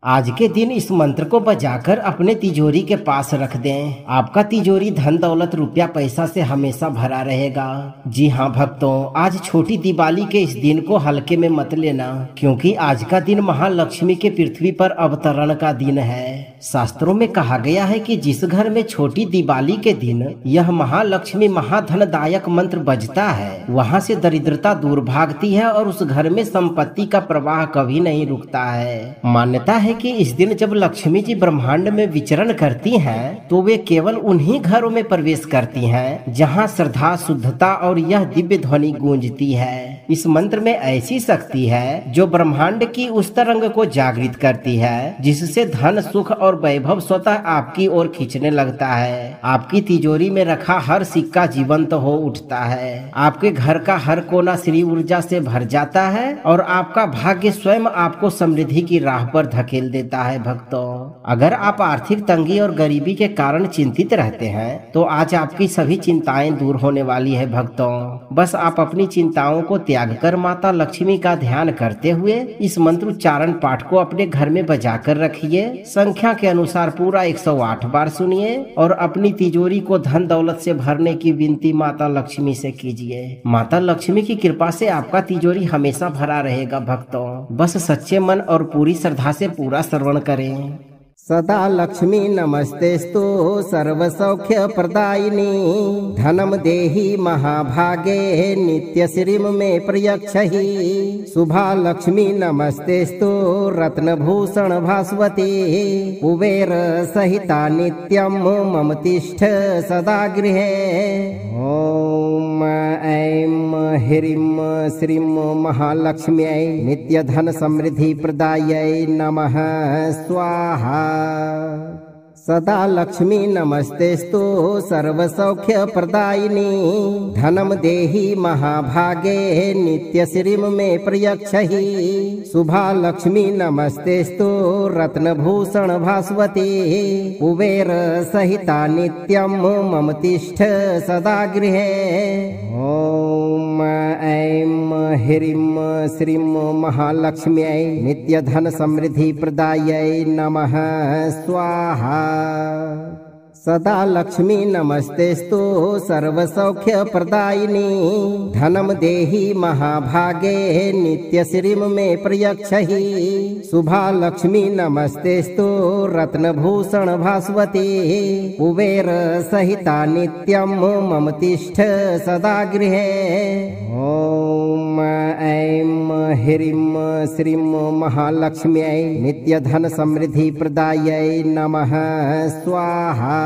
आज के दिन इस मंत्र को बजाकर अपने तिजोरी के पास रख दें। आपका तिजोरी धन दौलत रुपया पैसा से हमेशा भरा रहेगा। जी हाँ भक्तों, आज छोटी दिवाली के इस दिन को हल्के में मत लेना, क्योंकि आज का दिन महालक्ष्मी के पृथ्वी पर अवतरण का दिन है। शास्त्रों में कहा गया है कि जिस घर में छोटी दिवाली के दिन यह महालक्ष्मी महाधनदायक मंत्र बजता है, वहाँ से दरिद्रता दूर भागती है और उस घर में संपत्ति का प्रवाह कभी नहीं रुकता है। मान्यता है कि इस दिन जब लक्ष्मी जी ब्रह्मांड में विचरण करती हैं, तो वे केवल उन्हीं घरों में प्रवेश करती हैं जहां श्रद्धा, शुद्धता और यह दिव्य ध्वनि गूंजती है। इस मंत्र में ऐसी शक्ति है जो ब्रह्मांड की उस तरंग को जागृत करती है, जिससे धन, सुख और वैभव स्वतः आपकी ओर खींचने लगता है। आपकी तिजोरी में रखा हर सिक्का जीवंत हो उठता है। आपके घर का हर कोना श्री ऊर्जा से भर जाता है और आपका भाग्य स्वयं आपको समृद्धि की राह पर धकेल देता है। भक्तों, अगर आप आर्थिक तंगी और गरीबी के कारण चिंतित रहते हैं, तो आज आपकी सभी चिंताएं दूर होने वाली है। भक्तों, बस आप अपनी चिंताओं को त्याग कर माता लक्ष्मी का ध्यान करते हुए इस मंत्र उच्चारण पाठ को अपने घर में बजाकर रखिए। संख्या के अनुसार पूरा 108 बार सुनिए और अपनी तिजोरी को धन दौलत से भरने की विनती माता लक्ष्मी से कीजिए। माता लक्ष्मी की कृपा से आपका तिजोरी हमेशा भरा रहेगा। भक्तों, बस सच्चे मन और पूरी श्रद्धा से पूरा श्रवण करें। सदा लक्ष्मी नमस्तेस्तु सर्वसौख्य प्रदायिनी, धनम देहि महाभागे नित्य श्रीम में प्रयच्छहि। शुभा लक्ष्मी नमस्तेस्तु रत्नभूषण भास्वती, कुबेर सहिता नित्यम मम तिष्ठ सदा गृहे। ओम ऐं ह्रीं श्रीं महालक्ष्म्यै नित्य धन समृद्धि प्रदायै नमः स्वाहा। सदा लक्ष्मी नमस्तेस्तु सर्वसौख्य प्रदायिनी, धनम देहि महाभागे नित्य श्रीम में प्रयच्छहि। शुभा लक्ष्मी नमस्तेस्तु रत्नभूषण भास्वती, कुबेर सहिता नित्यम मम तिष्ठ सदा गृहे। ओम ऐं ह्रीं श्रीं महालक्ष्म्यै नित्य धन समृद्धि प्रदायै नमः स्वाहा। सदा लक्ष्मी नमस्तेस्तु सर्वसौख्य प्रदायिनी, धनम देहि महाभागे नित्य श्रीम में प्रयच्छहि। शुभा लक्ष्मी नमस्तेस्तु रत्नभूषण भास्वती, कुबेर सहिता नित्यम मम तिष्ठ सदा गृहे। ओम ऐं ह्रीं श्रीं महालक्ष्म्यै नित्य धन समृद्धि प्रदायै नमः स्वाहा।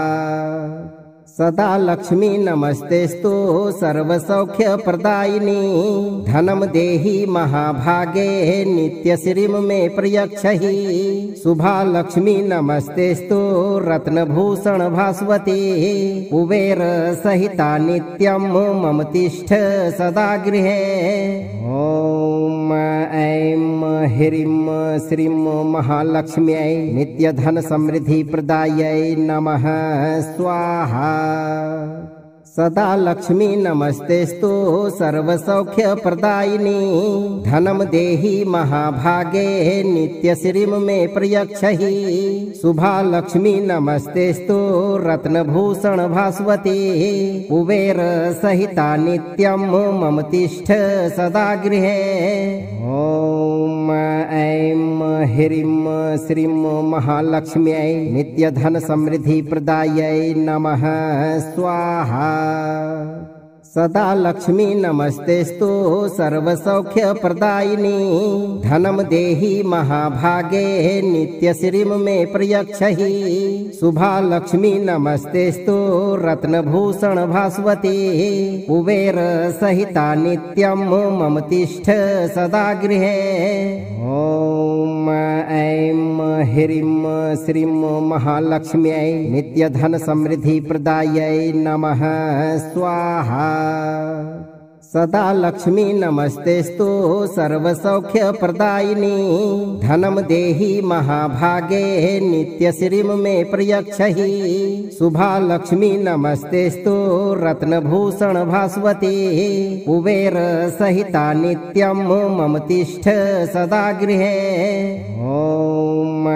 सदा लक्ष्मी नमस्तेस्तु सर्वसौख्य प्रदायिनी, धनम देहि महाभागे नित्य श्रीम में प्रयच्छहि। शुभा लक्ष्मी नमस्तेस्तु रत्नभूषण भास्वती, कुबेर सहिता नित्यम मम तिष्ठ सदा गृहे। ओम ऐं ह्रीं श्रीं महालक्ष्म्यै नित्य धन समृद्धि प्रदायै नमः स्वाहा। सदा लक्ष्मी नमस्तेस्तु सर्वसौख्य प्रदायिनी, धनम देहि महाभागे नित्य श्रीम में प्रयच्छहि। शुभा लक्ष्मी नमस्तेस्तु रत्नभूषण भास्वती, कुबेर सहिता नित्यम मम तिष्ठ सदा गृहे। ओम ऐं ह्रीं श्रीं महालक्ष्म्यै नित्य धन समृद्धि प्रदायै नमः स्वाहा। सदा लक्ष्मी नमस्तेस्तु सर्वसौख्य प्रदायिनी, धनम देहि महाभागे नित्य श्रीम में प्रयच्छहि। शुभा लक्ष्मी नमस्तेस्तु रत्नभूषण भास्वती, कुबेर सहिता नित्यम मम तिष्ठ सदा गृहे। ओम ऐं ह्रीं श्रीं महालक्ष्म्यै नित्य धन समृद्धि प्रदायै नमः स्वाहा। सदा लक्ष्मी नमस्तेस्तु सर्वसौख्य प्रदायिनी, धनम देहि महाभागे नित्य श्रीम में प्रयच्छहि। शुभा लक्ष्मी नमस्तेस्तु रत्नभूषण भास्वती, कुबेर सहिता नित्यम मम तिष्ठ सदा गृहे। ओम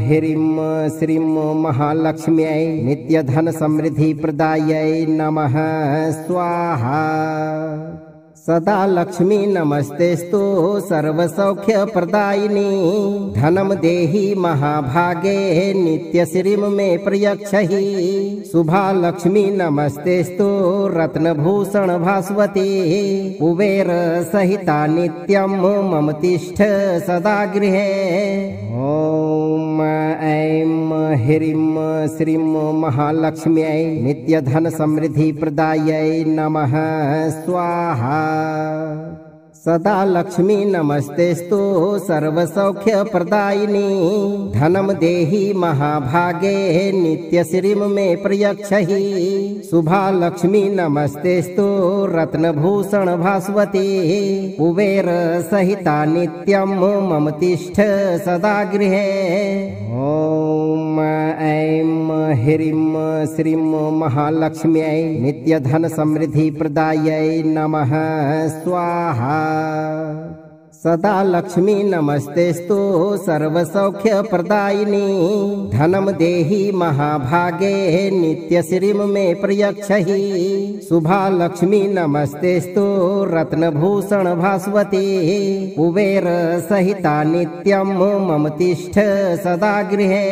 ह्रीं श्रीं महालक्ष्म्यै नित्यधन समृद्धि प्रदायै नमः स्वाहा। सदा लक्ष्मी नमस्तेस्तु सर्वसौख्य प्रदायिनी धनम देहि महाभागे नित्यश्रीं मे प्रयच्छहि। शुभा लक्ष्मी नमस्तेस्तु रत्नभूषण भास्वती कुबेर सहिता नित्यं मम तिष्ठ सदा गृहे। ॐ ऐं ह्रीं श्रीं महालक्ष्म्यै नित्यधन समृद्धि प्रदायै नमः स्वाहा। सदा लक्ष्मी नमस्तेस्तु सर्वसौख्य प्रदायिनी धनम देहि महाभागे नित्यश्रीं मे प्रयच्छहि। शुभा लक्ष्मी नमस्तेस्तु रत्नभूषण भास्वती कुबेर सहिता नित्यं मम तिष्ठ सदा गृहे। ॐ ऐं ह्रीं श्रीं महालक्ष्म्यै नित्यधन समृद्धि प्रदायै नमः स्वाहा। सदा लक्ष्मी नमस्तेस्तु सर्वसौख्य प्रदायिनी धनम देहि महाभागे नित्यश्रीं मे प्रयच्छहि। शुभा लक्ष्मी नमस्तेस्तु रत्नभूषण भास्वती कुबेर सहिता नित्यं मम तिष्ठ सदा गृहे।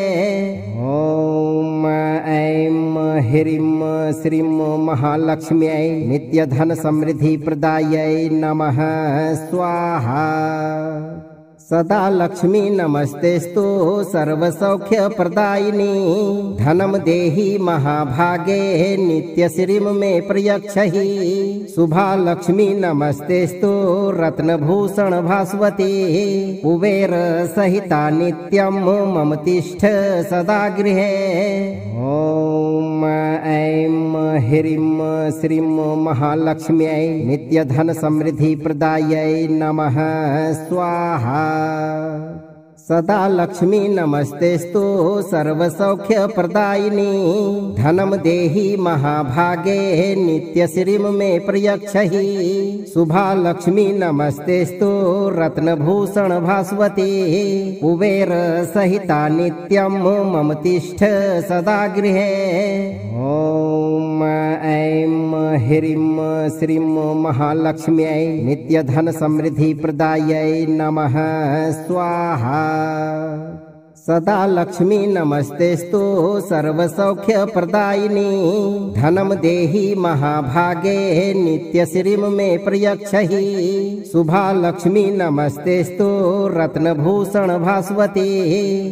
ॐ ऐं ह्रीं श्रीं महालक्ष्म्यै नित्यधन समृद्धि प्रदायै नमः स्वाहा। सदा लक्ष्मी नमस्तेस्तु सर्वसौख्य प्रदायिनी धनम देहि महाभागे नित्यश्रीं मे प्रयच्छहि। शुभा लक्ष्मी नमस्तेस्तु रत्नभूषण भास्वती कुबेर सहिता नित्यं मम तिष्ठ सदा गृहे। ॐ ऐं ह्रीं श्रीं महालक्ष्म्यै नित्यधन समृद्धि प्रदायै नमः स्वाहा। सदा लक्ष्मी नमस्तेस्तु सर्वसौख्य प्रदायिनी धनम देहि महाभागे नित्यश्रीं मे प्रयच्छहि। शुभा लक्ष्मी नमस्तेस्तु रत्नभूषण भास्वती कुबेर सहिता नित्यं मम तिष्ठ सदा गृहे। ॐ ऐं ह्रीं श्रीं महालक्ष्म्यै नित्यधन समृद्धि प्रदायै नमः स्वाहा। सदा लक्ष्मी नमस्तेस्तु सर्वसौख्य प्रदायिनी धनम देहि महाभागे नित्यश्रीं मे प्रयच्छहि। शुभा लक्ष्मी नमस्तेस्तु रत्नभूषण भास्वती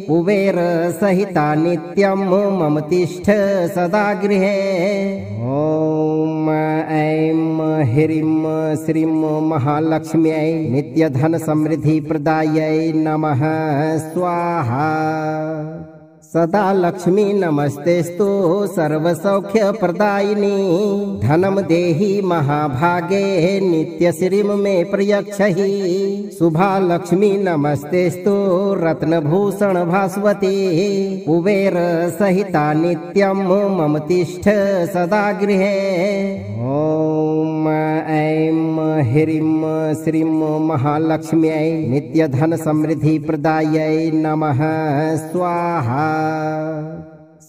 कुबेर सहिता नित्यं मम तिष्ठ सदा गृहे। ॐ ऐं ह्रीं श्रीं महालक्ष्म्यै नित्यधन समृद्धि प्रदायै नमः स्वाहा। सदा लक्ष्मी नमस्तेस्तु सर्वसौख्य प्रदायिनी धनम देहि महाभागे नित्यश्रीं मे प्रयच्छहि। शुभा लक्ष्मी नमस्तेस्तु रत्नभूषण भास्वती कुबेर सहिता नित्यं मम तिष्ठ सदा गृहे। ॐ ऐं ह्रीं श्रीं महालक्ष्म्यै नित्यधन समृद्धि प्रदायै नमः स्वाहा।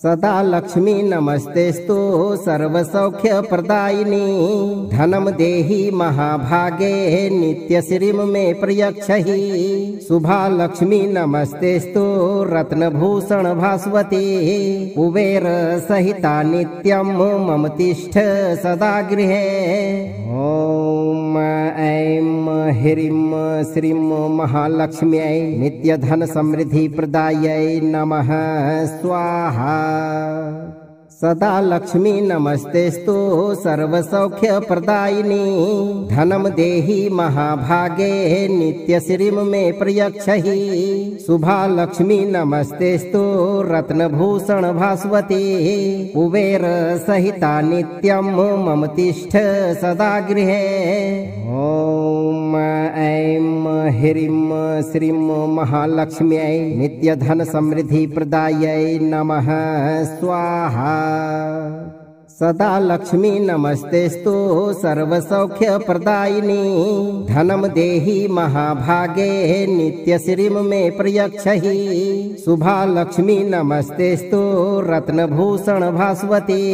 सदा लक्ष्मी नमस्तेस्तु सर्वसौख्य प्रदायिनी धनम देहि महाभागे नित्यश्रीं मे प्रयच्छहि। शुभा लक्ष्मी नमस्तेस्तु रत्नभूषण भास्वती कुबेर सहिता नित्यं मम तिष्ठ सदा गृहे। ॐ ऐं ह्रीं श्रीं महालक्ष्म्यै नित्यधन समृद्धि प्रदायै नमः स्वाहा। सदा लक्ष्मी नमस्तेस्तु सर्वसौख्य प्रदायिनी धनम देहि महाभागे नित्यश्रीं मे प्रयच्छहि। शुभा लक्ष्मी नमस्तेस्तु रत्नभूषण भास्वती कुबेर सहिता नित्यं मम तिष्ठ सदा गृहे। ॐ ऐं ह्रीं श्रीं महालक्ष्म्यै नित्यधन समृद्धि प्रदायै नमः स्वाहा। सदा लक्ष्मी नमस्तेस्तु सर्वसौख्यप्रदायिनी धनं देहि महाभागे नित्यश्रीं मे प्रयच्छहि। शुभा लक्ष्मी नमस्तेस्तु रत्नभूषण भास्वती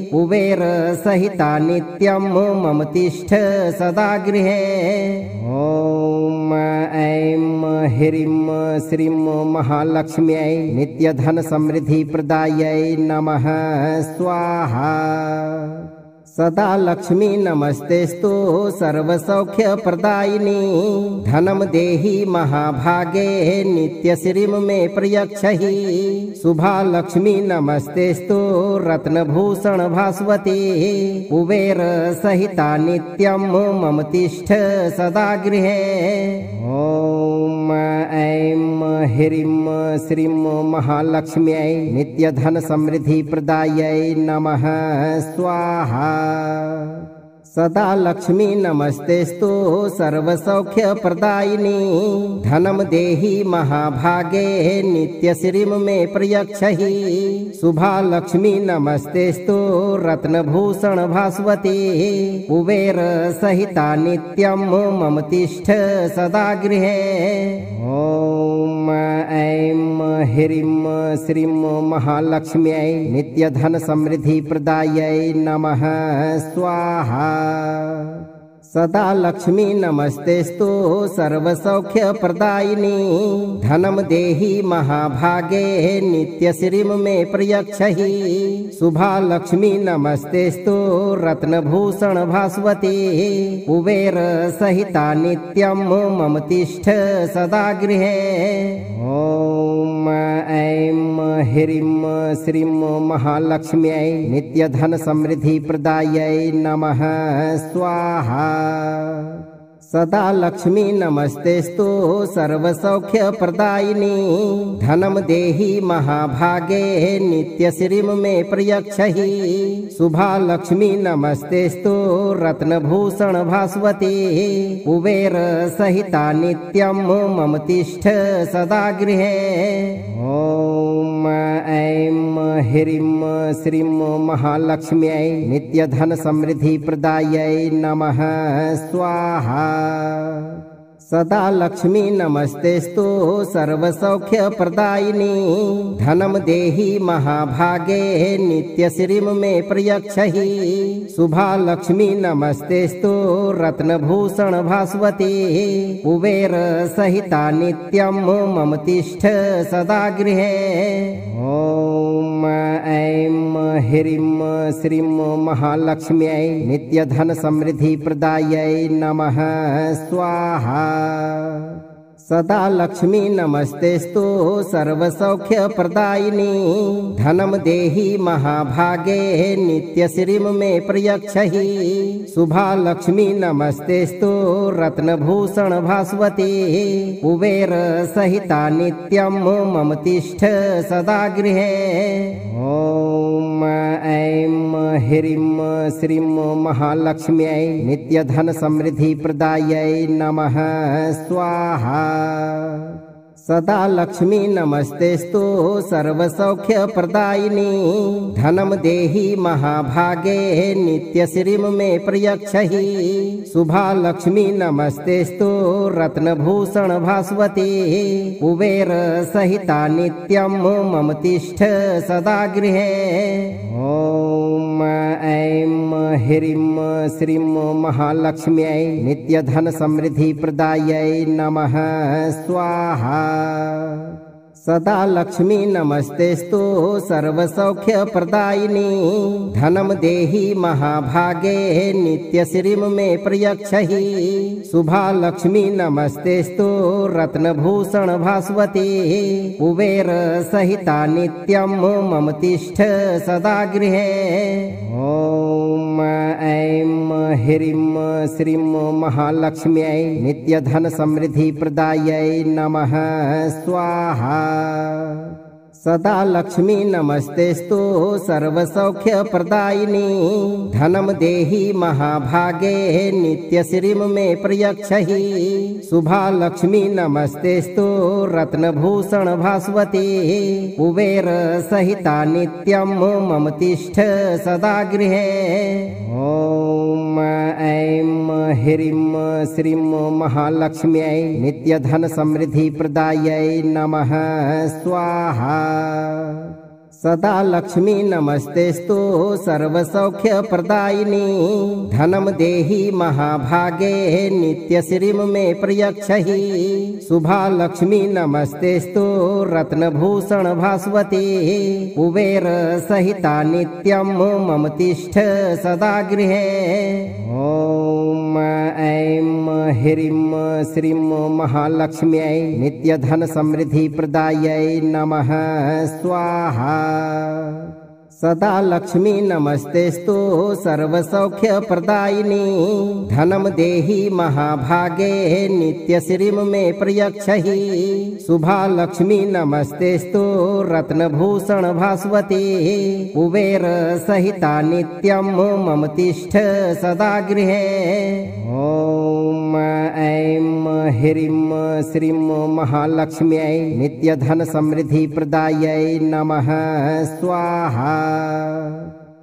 कुबेर सहिता नित्यं मम तिष्ठ सदा गृहे। ॐ ऐं ह्रीं श्रीं महालक्ष्म्यै नित्यधन समृद्धि प्रदायै नमः स्वाहा। सदा लक्ष्मी नमस्तेस्तु सर्वसौख्यप्रदायिनी धनं देहि महाभागे नित्यश्रीं मे प्रयच्छहि। शुभा लक्ष्मी नमस्तेस्तु रत्नभूषण भास्वती कुबेर सहिता नित्यं मम तिष्ठ सदा गृहे। ॐ ऐं ह्रीं श्रीं महालक्ष्म्यै नित्यधन समृद्धि प्रदायै नमः स्वाहा। सदा लक्ष्मी नमस्तेस्तु सर्वसौख्यप्रदायिनी धनं देहि महाभागे नित्यश्रीं मे प्रयच्छहि। शुभा लक्ष्मी नमस्तेस्तु रत्नभूषण भास्वती कुबेर सहिता नित्यं मम तिष्ठ सदा गृहे। ॐ ऐं ह्रीं श्रीं महालक्ष्म्यै नित्यधन समृद्धि प्रदायै नमः स्वाहा। सदा लक्ष्मी नमस्तेस्तु सर्वसौख्यप्रदायिनी धनं देहि महाभागे नित्यश्रीं मे प्रयच्छहि। शुभा लक्ष्मी नमस्तेस्तु रत्नभूषण भास्वती कुबेर सहिता नित्यं मम तिष्ठ सदा गृहे। ॐ ऐं ह्रीं श्रीं महालक्ष्म्यै नित्यधन समृद्धि प्रदायै नमः स्वाहा। सदा लक्ष्मी नमस्तेस्तु सर्वसौख्यप्रदायिनी धनं देहि महाभागे नित्यश्रीं मे प्रयच्छहि। शुभा लक्ष्मी नमस्तेस्तु रत्नभूषण भास्वती कुबेर सहिता नित्यं मम तिष्ठ सदा गृहे। ॐ ऐं ह्रीं श्रीं महालक्ष्म्यै नित्यधन समृद्धि प्रदायै नमः स्वाहा। सदा लक्ष्मी नमस्तेस्तु सर्वसौख्यप्रदायिनी धनं देहि महाभागे नित्यश्रीं मे प्रयच्छहि। शुभा लक्ष्मी नमस्तेस्तु रत्नभूषण भास्वती कुबेर सहिता नित्यं मम तिष्ठ सदा गृहे। ॐ ऐं ह्रीं श्रीं महालक्ष्म्यै नित्यधन समृद्धि प्रदायै नमः स्वाहा। सदा लक्ष्मी नमस्तेस्तु सर्वसौख्यप्रदायिनी धनं देहि महाभागे नित्यश्रीं मे प्रयच्छहि। शुभा लक्ष्मी नमस्तेस्तु रत्नभूषण भास्वती कुबेर सहिता नित्यं मम तिष्ठ सदा गृहे। ॐ ऐं ह्रीं श्रीं महालक्ष्म्यै नित्यधन समृद्धि प्रदायै नमः स्वाहा। सदा लक्ष्मी नमस्तेस्तु सर्वसौख्यप्रदायिनी धनं देहि महाभागे नित्यश्रीं मे प्रयच्छहि। शुभा लक्ष्मी नमस्तेस्तु रत्नभूषण भास्वती कुबेर सहिता नित्यं मम तिष्ठ सदा गृहे। ॐ ऐं ह्रीं श्रीं महालक्ष्म्यै नित्यधन समृद्धि प्रदायै नमः स्वाहा। सदा लक्ष्मी नमस्तेस्तु सर्वसौख्यप्रदायिनी धनं देहि महाभागे नित्यश्रीं मे प्रयच्छहि। शुभा लक्ष्मी नमस्तेस्तु रत्नभूषण भास्वती कुबेर सहिता नित्यं मम तिष्ठ सदा गृहे। ॐ ऐं ह्रीं श्रीं महालक्ष्म्यै नित्यधन समृद्धि प्रदायै नमः स्वाहा। सदा लक्ष्मी नमस्तेस्तु सर्वसौख्यप्रदायिनी धनं देहि महाभागे नित्यश्रीं मे प्रयच्छहि शुभा लक्ष्मी नमस्तेस्तु रत्नभूषण भास्वती कुबेर सहिता नित्यं मम तिष्ठ सदा गृहे। ॐ ऐं ह्रीं श्रीं महालक्ष्म्यै नित्यधन समृद्धि प्रदायै नमः स्वाहा। सदा लक्ष्मी नमस्तेस्तु सर्वसौख्यप्रदायिनी धनं देहि महाभागे नित्यश्रीं मे प्रयच्छहि शुभा लक्ष्मी नमस्तेस्तु रत्नभूषण भास्वती कुबेर सहिता नित्यं मम तिष्ठ सदा गृहे। ॐ ऐं ह्रीं श्रीं महालक्ष्म्यै नित्यधन समृद्धि प्रदायै नमः स्वाहा। सदा लक्ष्मी नमस्तेस्तु सर्वसौख्यप्रदायिनी धनं देहि महाभागे नित्यश्रीं मे प्रयच्छहि शुभा लक्ष्मी नमस्तेस्तु रत्नभूषण भास्वती कुबेर सहिता नित्यं मम तिष्ठ सदा गृहे। ॐ ऐं ह्रीं श्रीं महालक्ष्म्यै नित्यधन समृद्धि प्रदायै नमः स्वाहा।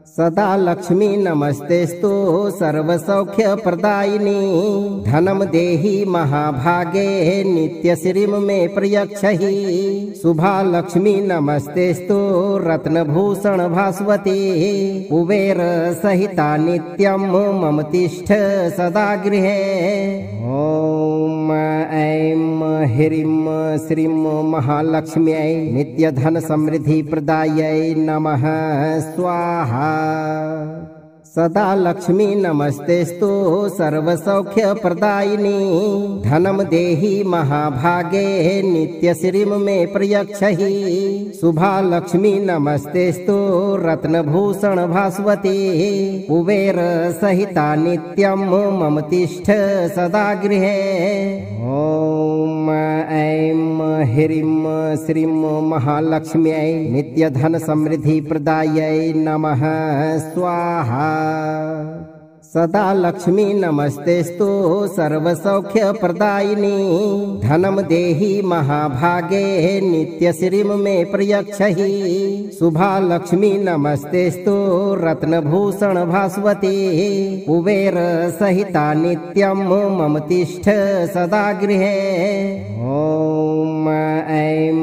सदा लक्ष्मी नमस्तेस्तु सर्वसौख्यप्रदायिनी धनं देहि महाभागे नित्यश्रीं मे प्रयच्छहि शुभा लक्ष्मी नमस्तेस्तु रत्नभूषण भास्वती कुबेर सहिता नित्यं मम तिष्ठ सदा गृहे। ॐ ऐं ह्रीं श्रीं महालक्ष्म्यै नित्यधन समृद्धि प्रदायै नमः स्वाहा। सदा लक्ष्मी नमस्तेस्तु सर्वसौख्यप्रदायिनी धनं देहि महाभागे नित्यश्रीं मे प्रयच्छहि शुभा लक्ष्मी नमस्तेस्तु रत्नभूषण भास्वती कुबेर सहिता नित्यं मम तिष्ठ सदा गृहे। ॐ ऐं ह्रीं श्रीं महालक्ष्म्यै नित्यधन समृद्धि प्रदायै नमः स्वाहा। सदा लक्ष्मी नमस्तेस्तु सर्वसौख्यप्रदायिनी धनं देहि महाभागे नित्यश्रीं मे प्रयच्छहि शुभा लक्ष्मी नमस्तेस्तु रत्नभूषण भास्वती कुबेर सहिता नित्यं मम तिष्ठ सदा गृहे। ॐ ऐं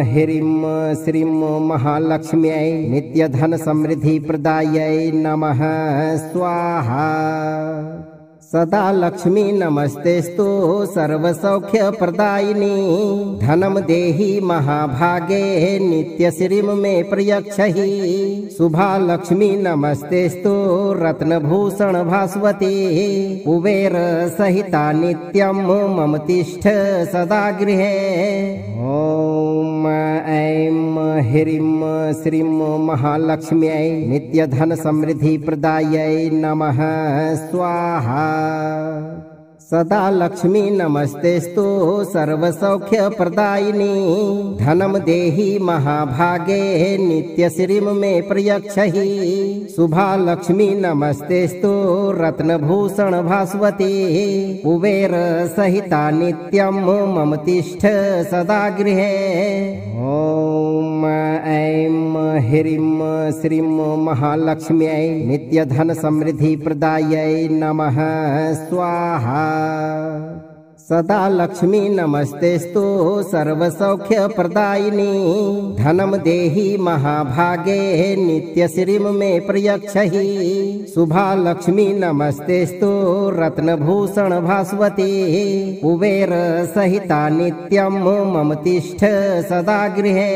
ह्रीं श्रीं महालक्ष्म्यै नित्यधन समृद्धि प्रदायै नमः स्वाहा। सदा लक्ष्मी नमस्तेस्तु सर्वसौख्यप्रदायिनी धनं देहि महाभागे नित्यश्रीं मे प्रयच्छहि शुभा लक्ष्मी नमस्तेस्तु रत्नभूषण भास्वती कुबेर सहिता नित्यं मम तिष्ठ सदा गृहे। ॐ ऐं ह्रीं श्रीं महालक्ष्म्यै नित्यधन समृद्धि प्रदायै नमः स्वाहा। सदा लक्ष्मी नमस्तेस्तु सर्वसौख्यप्रदायिनी धनं देहि महाभागे नित्यश्रीं मे प्रयच्छहि शुभा लक्ष्मी नमस्तेस्तु रत्नभूषण भास्वती कुबेर सहिता नित्यं मम तिष्ठ सदा गृहे। ॐ ऐं ह्रीं श्रीं महालक्ष्म्यै नित्यधन समृद्धि प्रदायै नमः स्वाहा। सदा लक्ष्मी नमस्तेस्तु सर्वसौख्यप्रदायिनी धनं देहि महाभागे नित्यश्रीं मे प्रयच्छहि शुभा लक्ष्मी नमस्तेस्तु रत्नभूषण भास्वती कुबेर सहिता नित्यं मम तिष्ठ सदा गृहे।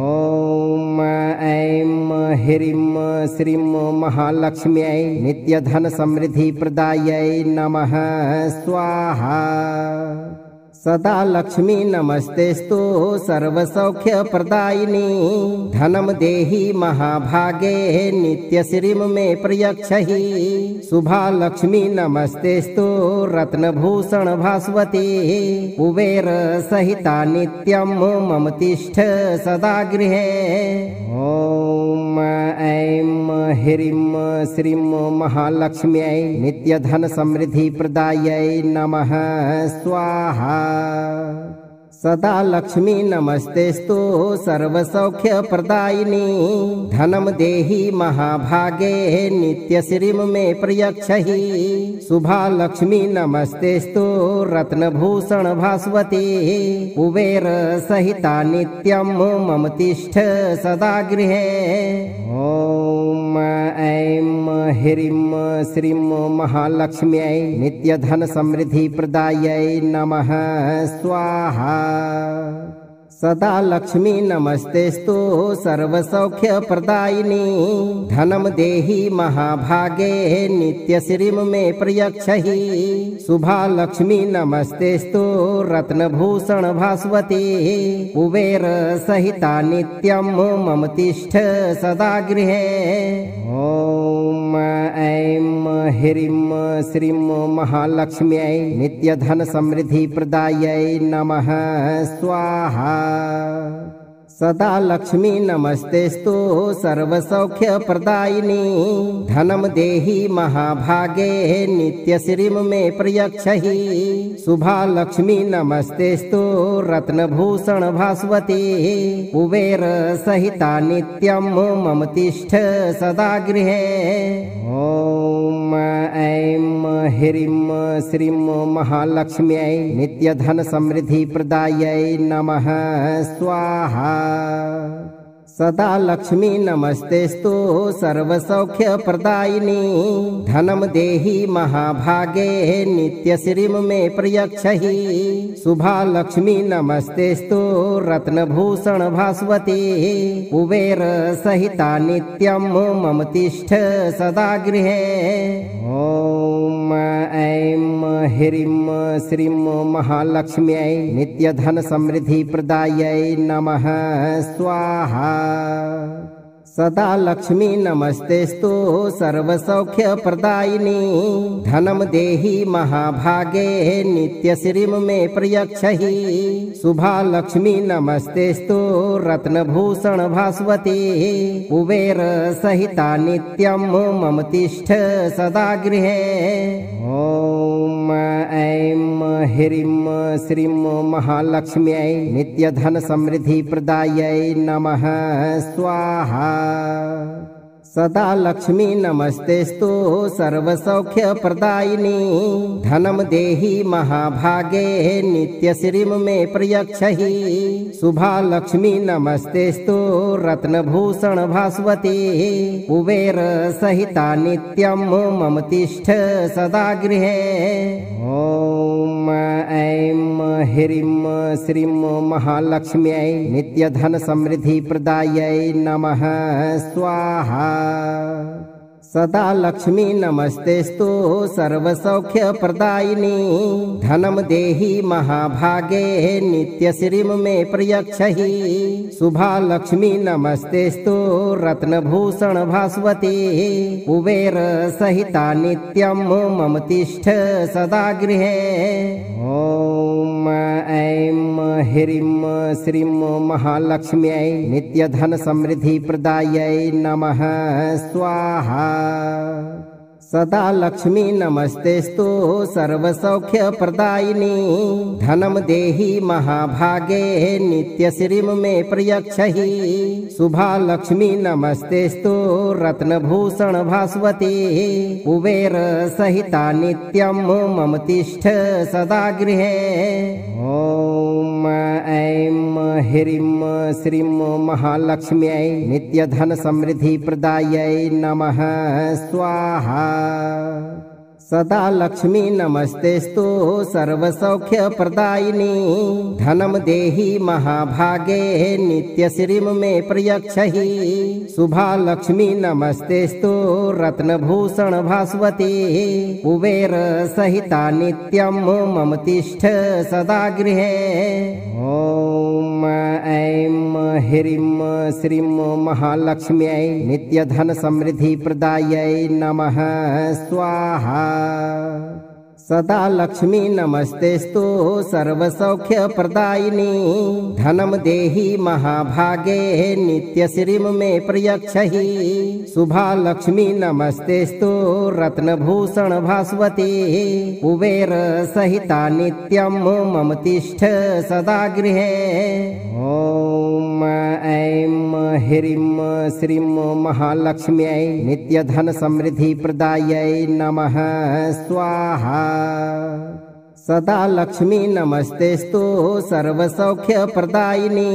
ॐ ऐं ह्रीं श्रीं महालक्ष्म्यै नित्यधन समृद्धि प्रदायै नमः स्वाहा। सदा लक्ष्मी नमस्तेस्तु सर्वसौख्यप्रदायिनी धनं देहि महाभागे नित्यश्रीं मे प्रयच्छहि शुभा लक्ष्मी नमस्तेस्तु रत्नभूषण भास्वती कुबेर सहिता नित्यं मम तिष्ठ सदा गृहे। ॐ ऐं ह्रीं श्रीं महालक्ष्म्यै नित्यधन समृद्धि प्रदायै नमः स्वाहा। सदा लक्ष्मी नमस्तेस्तु सर्वसौख्यप्रदायिनी धनं देहि महाभागे नित्यश्रीं मे प्रयच्छहि शुभा लक्ष्मी नमस्तेस्तु रत्नभूषण भास्वती कुबेर सहिता नित्यं मम तिष्ठ सदा गृहे। ॐ ऐं ह्रीं श्रीं महालक्ष्म्यै नित्यधन समृद्धि प्रदायै नमः स्वाहा। सदा लक्ष्मी नमस्तेस्तु सर्वसौख्यप्रदायिनी धनं देहि महाभागे नित्यश्रीं मे प्रयच्छहि शुभा लक्ष्मी नमस्तेस्तु रत्नभूषण भास्वती कुबेर सहिता नित्यं मम तिष्ठ सदा गृहे। ॐ ऐं ह्रीं श्रीं महालक्ष्म्यै नित्यधन समृद्धि प्रदायै नमः स्वाहा। सदा लक्ष्मी नमस्तेस्तु सर्वसौख्यप्रदायिनी धनं देहि महाभागे नित्यश्रीं मे प्रयच्छहि शुभा लक्ष्मी नमस्तेस्तु रत्नभूषण भास्वती कुबेर सहिता नित्यं मम तिष्ठ सदा गृहे। ॐ ऐं ह्रीं श्रीं महालक्ष्म्यै नित्यधन समृद्धि प्रदायै नमः स्वाहा। सदा लक्ष्मी नमस्तेस्तु सर्वसौख्यप्रदायिनी धनं देहि महाभागे नित्यश्रीं मे प्रयच्छहि शुभा लक्ष्मी नमस्तेस्तु रत्नभूषण भास्वती कुबेर सहिता नित्यं मम तिष्ठ सदा गृहे। ॐ ऐं ह्रीं श्रीं महालक्ष्म्यै नित्यधन समृद्धि प्रदायै नमः स्वाहा। सदा लक्ष्मी नमस्तेस्तु सर्वसौख्यप्रदायिनी धनं देहि महाभागे नित्यश्रीं मे प्रयच्छहि शुभा लक्ष्मी नमस्तेस्तु रत्नभूषण भास्वती कुबेर सहिता नित्यं मम तिष्ठ सदा गृहे। ॐ ऐं ह्रीं श्रीं महालक्ष्म्यै नित्यधन समृद्धि प्रदायै नमः स्वाहा। सदा लक्ष्मी नमस्तेस्तु सर्वसौख्यप्रदायिनी धनं देहि महाभागे नित्यश्रीं मे प्रयच्छहि शुभा लक्ष्मी नमस्तेस्तु रत्नभूषण भास्वती कुबेर सहिता नित्यं मम तिष्ठ सदा गृहे। ॐ ऐं ह्रीं श्रीं महालक्ष्म्यै नित्यधन समृद्धि प्रदायै नमः स्वाहा। सदा लक्ष्मी नमस्तेस्तु सर्वसौख्यप्रदायिनी धनं देहि महाभागे नित्यश्रीं मे प्रयच्छहि शुभा लक्ष्मी नमस्तेस्तु रत्नभूषण भास्वती कुबेर सहिता नित्यं मम तिष्ठ सदा गृहे। ॐ ऐं ह्रीं श्रीं महालक्ष्म्यै नित्यधन समृद्धि प्रदायै नमः स्वाहा। सदा लक्ष्मी नमस्तेस्तु सर्वसौख्यप्रदायिनी धनं देहि महाभागे नित्यश्रीं मे प्रयच्छहि शुभा लक्ष्मी नमस्तेस्तु रत्नभूषण भास्वती कुबेर सहिता नित्यं मम तिष्ठ सदा गृहे। ॐ ऐं ह्रीं श्रीं महालक्ष्म्यै नित्यधन समृद्धि प्रदायै नमः स्वाहा। सदा लक्ष्मी नमस्तेस्तु सर्वसौख्यप्रदायिनी धनं देहि महाभागे नित्यश्रीं मे प्रयच्छहि शुभा लक्ष्मी नमस्तेस्तु रत्नभूषण भास्वती कुबेर सहिता नित्यं मम तिष्ठ सदा गृहे। ॐ ऐं ह्रीं श्रीं महालक्ष्म्यै नित्यधन समृद्धि प्रदायै नमः स्वाहा। सदा लक्ष्मी नमस्तेस्तु सर्वसौख्यप्रदायिनी धनं देहि महाभागे नित्यश्रीं मे प्रयच्छहि शुभा लक्ष्मी नमस्तेस्तु रत्नभूषण भास्वती कुबेर सहिता नित्यं मम तिष्ठ सदा गृहे। ॐ ऐं ह्रीं श्रीं महालक्ष्म्यै नित्यधन समृद्धि प्रदायै नमः स्वाहा। सदा लक्ष्मी नमस्तेस्तु सर्वसौख्यप्रदायिनी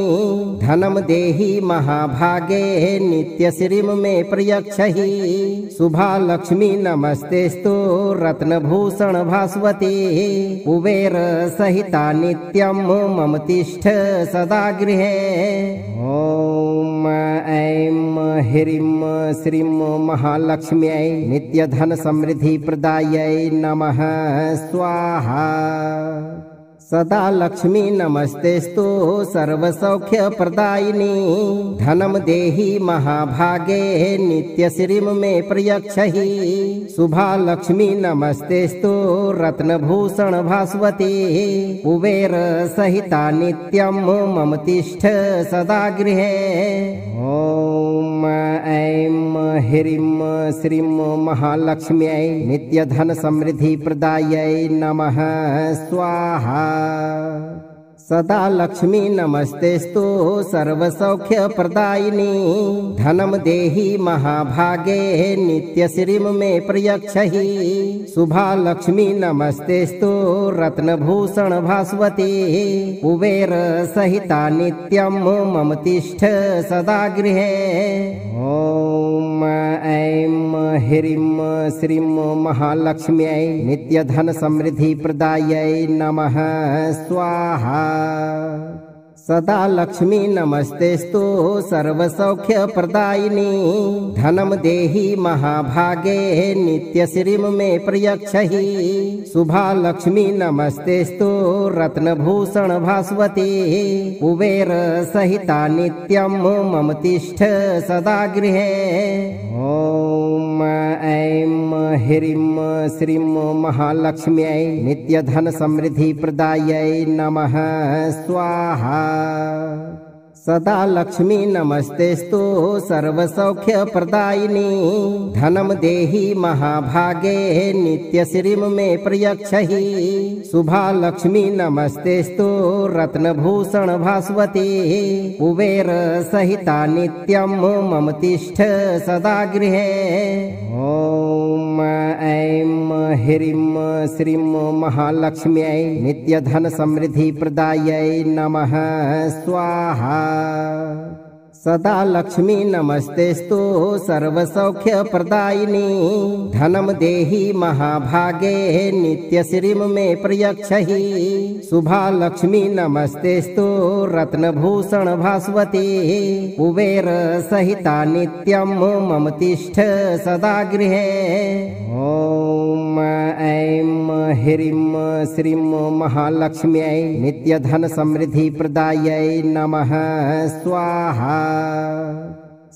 धनं देहि महाभागे नित्यश्रीं मे प्रयच्छहि शुभा लक्ष्मी नमस्तेस्तु रत्नभूषण भास्वती कुबेर सहिता नित्यं मम तिष्ठ सदा गृहे। ॐ ऐं ह्रीं श्रीं महालक्ष्म्यै नित्यधन समृद्धि प्रदायै नमः स्वाहा। सदा लक्ष्मी नमस्तेस्तु सर्वसौख्यप्रदायिनी धनं देहि महाभागे नित्यश्रीं मे प्रयच्छहि शुभा लक्ष्मी नमस्तेस्तु रत्नभूषण भास्वती कुबेर सहिता नित्यं मम तिष्ठ सदा गृहे। ॐ ऐं ह्रीं श्रीं महालक्ष्म्यै नित्यधन समृद्धि प्रदायै नमः स्वाहा। सदा लक्ष्मी नमस्तेस्तु सर्वसौख्यप्रदायिनी धनं देहि महाभागे नित्यश्रीं मे प्रयच्छहि शुभा लक्ष्मी नमस्तेस्तु रत्नभूषण भास्वती कुबेर सहिता नित्यं मम तिष्ठ सदा गृहे। ॐ ऐं ह्रीं श्रीं महालक्ष्म्यै नित्यधन समृद्धि प्रदायै नमः स्वाहा। सदा लक्ष्मी नमस्तेस्तु सर्वसौख्यप्रदायिनी धनं देहि महाभागे नित्यश्रीं मे प्रयच्छहि शुभा लक्ष्मी नमस्तेस्तु रत्नभूषण भास्वती कुबेर सहिता नित्यं मम तिष्ठ सदा गृहे। ॐ ऐं ह्रीं श्रीं महालक्ष्म्यै नित्यधन समृद्धि प्रदायै नमः स्वाहा। सदा लक्ष्मी नमस्तेस्तु सर्वसौख्यप्रदायिनी धनं देहि महाभागे नित्यश्रीं मे प्रयच्छहि शुभा लक्ष्मी नमस्तेस्तु रत्नभूषण भास्वती कुबेर सहिता नित्यं मम तिष्ठ सदा गृहे। ॐ ऐं ह्रीं श्रीं महालक्ष्म्यै नित्यधन समृद्धि प्रदायै नमः स्वाहा। सदा लक्ष्मी नमस्तेस्तु सर्वसौख्यप्रदायिनी धनं देहि महाभागे नित्यश्रीं मे प्रयच्छहि शुभा लक्ष्मी नमस्तेस्तु रत्नभूषण भास्वती कुबेर सहिता नित्यं मम तिष्ठ सदा गृहे। ॐ ऐं ह्रीं श्रीं महालक्ष्म्यै नित्यधन समृद्धि प्रदायै नमः स्वाहा।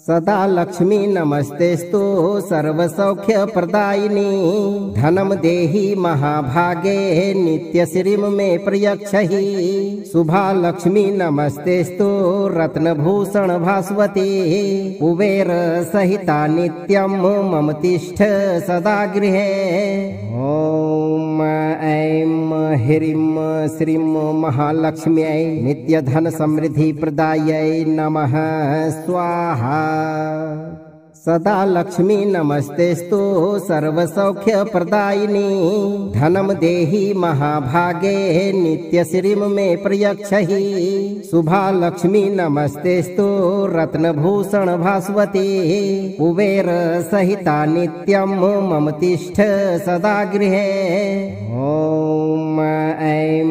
सदा लक्ष्मी नमस्तेस्तु सर्वसौख्यप्रदायिनी धनं देहि महाभागे नित्यश्रीं मे प्रयच्छहि शुभा लक्ष्मी नमस्तेस्तु रत्नभूषण भास्वती कुबेर सहिता नित्यं मम तिष्ठ सदा गृहे। ॐ ऐं ह्रीं श्रीं महालक्ष्म्यै नित्यधन समृद्धि प्रदायै नमः स्वाहा। सदा लक्ष्मी नमस्तेस्तु सर्वसौख्यप्रदायिनी धनं देहि महाभागे नित्यश्रीं मे प्रयच्छहि शुभा लक्ष्मी नमस्तेस्तु रत्नभूषण भास्वती कुबेर सहिता नित्यं मम तिष्ठ सदा गृहे। ॐ ऐं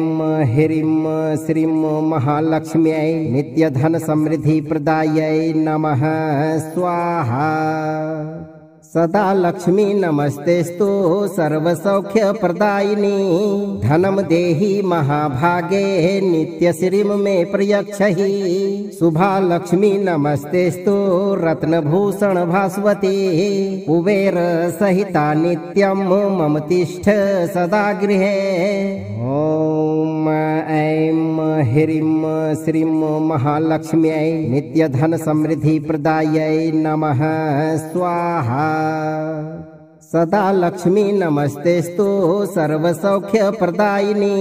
ह्रीं श्रीं महालक्ष्म्यै नित्यधन समृद्धि प्रदायै नमः स्वाहा। सदा लक्ष्मी नमस्तेस्तु सर्वसौख्यप्रदायिनी धनं देहि महाभागे नित्यश्रीं मे प्रयच्छहि शुभा लक्ष्मी नमस्तेस्तु रत्नभूषण भास्वती कुबेर सहिता नित्यं मम तिष्ठ सदा गृहे। ॐ ऐं ह्रीं श्रीं महालक्ष्म्यै नित्यधन समृद्धि प्रदायै नमः स्वाहा। सदा लक्ष्मी नमस्तेस्तु सर्वसौख्यप्रदायिनी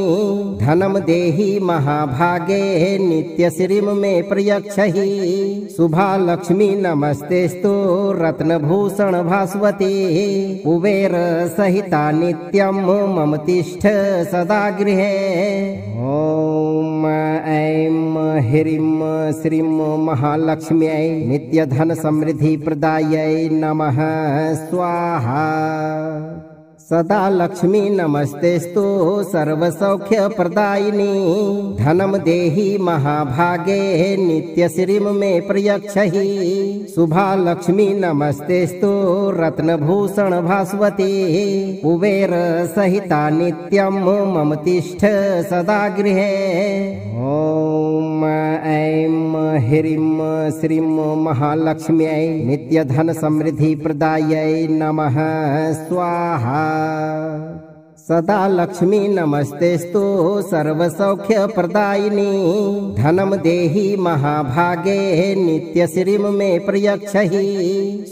धनं देहि महाभागे नित्यश्रीं मे प्रयच्छहि शुभा लक्ष्मी नमस्तेस्तु रत्नभूषण भास्वती कुबेर सहिता नित्यं मम तिष्ठ सदा गृहे। ॐ ऐं ह्रीं श्रीं महालक्ष्म्यै नित्यधन समृद्धि प्रदायै नमः स्वाहा। सदा लक्ष्मी नमस्तेस्तु सर्वसौख्यप्रदायिनी धनं देहि महाभागे नित्यश्रीं मे प्रयच्छहि शुभा लक्ष्मी नमस्तेस्तु रत्नभूषण भास्वती कुबेर सहिता नित्यं मम तिष्ठ सदा गृहे। ॐ ऐं ह्रीं श्रीं महालक्ष्म्यै नित्यधन समृद्धि प्रदायै नमः स्वाहा। सदा लक्ष्मी नमस्तेस्तु सर्वसौख्यप्रदायिनी धनं देहि महाभागे नित्यश्रीं मे प्रयच्छहि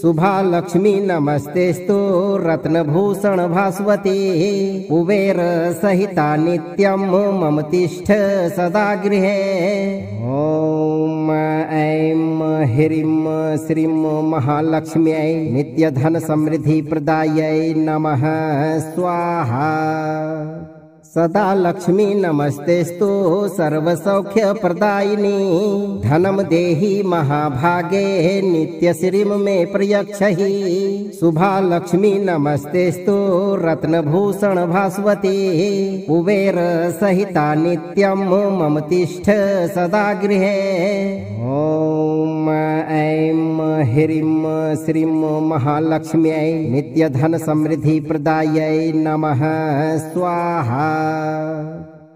शुभा लक्ष्मी नमस्तेस्तु रत्नभूषण भास्वती कुबेर सहिता नित्यं मम तिष्ठ सदा गृहे। ॐ ऐं ह्रीं श्रीं महालक्ष्म्यै नित्यधन समृद्धि प्रदायै नमः स्वाहा। सदा लक्ष्मी नमस्तेस्तु सर्वसौख्यप्रदायिनी धनं देहि महाभागे नित्यश्रीं मे प्रयच्छहि शुभा लक्ष्मी नमस्तेस्तु रत्नभूषण भास्वती कुबेर सहिता नित्यं मम तिष्ठ सदा गृहे। ॐ ऐं ह्रीं श्रीं महालक्ष्म्यै नित्यधन समृद्धि प्रदायै नमः स्वाहा।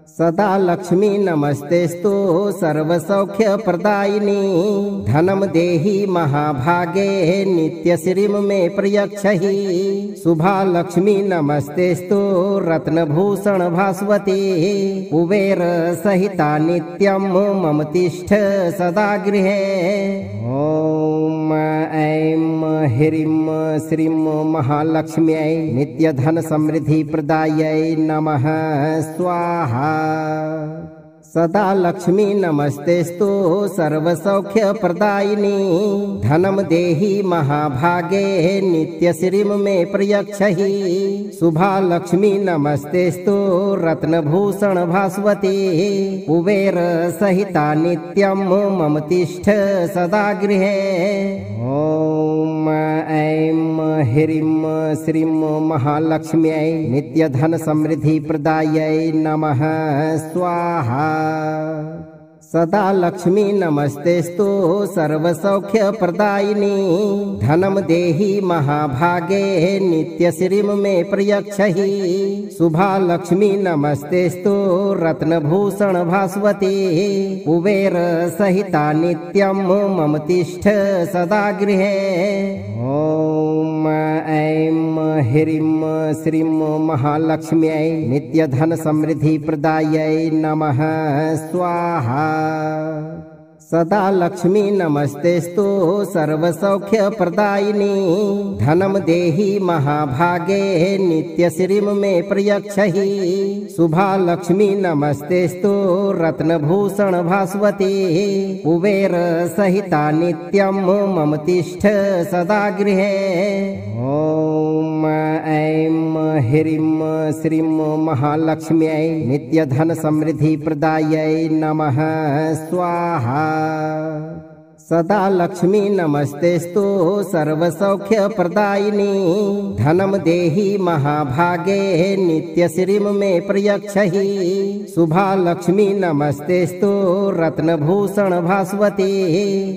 सदा लक्ष्मी नमस्तेस्तु सर्वसौख्यप्रदायिनी धनं देहि महाभागे नित्यश्रीं मे प्रयच्छहि शुभा लक्ष्मी नमस्तेस्तु रत्नभूषण भास्वती कुबेर सहिता नित्यं मम तिष्ठ सदा गृहे। ॐ ऐं ह्रीं श्रीं महालक्ष्म्यै नित्यधन समृद्धि प्रदायै नमः स्वाहा। सदा लक्ष्मी नमस्तेस्तु सर्वसौख्यप्रदायिनी धनं देहि महाभागे नित्यश्रीं मे प्रयच्छहि शुभा लक्ष्मी नमस्तेस्तु रत्नभूषण भास्वती कुबेर सहिता नित्यं मम तिष्ठ सदा गृहे। ॐ ऐं ह्रीं श्रीं महालक्ष्म्यै नित्यधन समृद्धि प्रदायै नमः स्वाहा। सदा लक्ष्मी नमस्तेस्तु सर्वसौख्यप्रदायिनी धनं देहि महाभागे नित्यश्रीं मे प्रयच्छहि शुभा लक्ष्मी नमस्तेस्तु रत्नभूषण भास्वती कुबेर सहिता नित्यं मम तिष्ठ सदा गृहे। ॐ ऐं ह्रीं श्रीं महालक्ष्म्यै नित्यधन समृद्धि प्रदायै नमः स्वाहा। सदा लक्ष्मी नमस्तेस्तु सर्वसौख्यप्रदायिनी धनं देहि महाभागे नित्यश्रीं मे प्रयच्छहि शुभा लक्ष्मी नमस्तेस्तु रत्नभूषण भास्वती कुबेर सहिता नित्यं मम तिष्ठ सदा गृहे। ॐ ऐं ह्रीं श्रीं महालक्ष्म्यै नित्यधन समृद्धि प्रदायै नमः स्वाहा। सदा लक्ष्मी नमस्तेस्तु सर्वसौख्यप्रदायिनी धनं देहि महाभागे नित्यश्रीं मे प्रयच्छहि शुभा लक्ष्मी नमस्तेस्तु रत्नभूषण भास्वती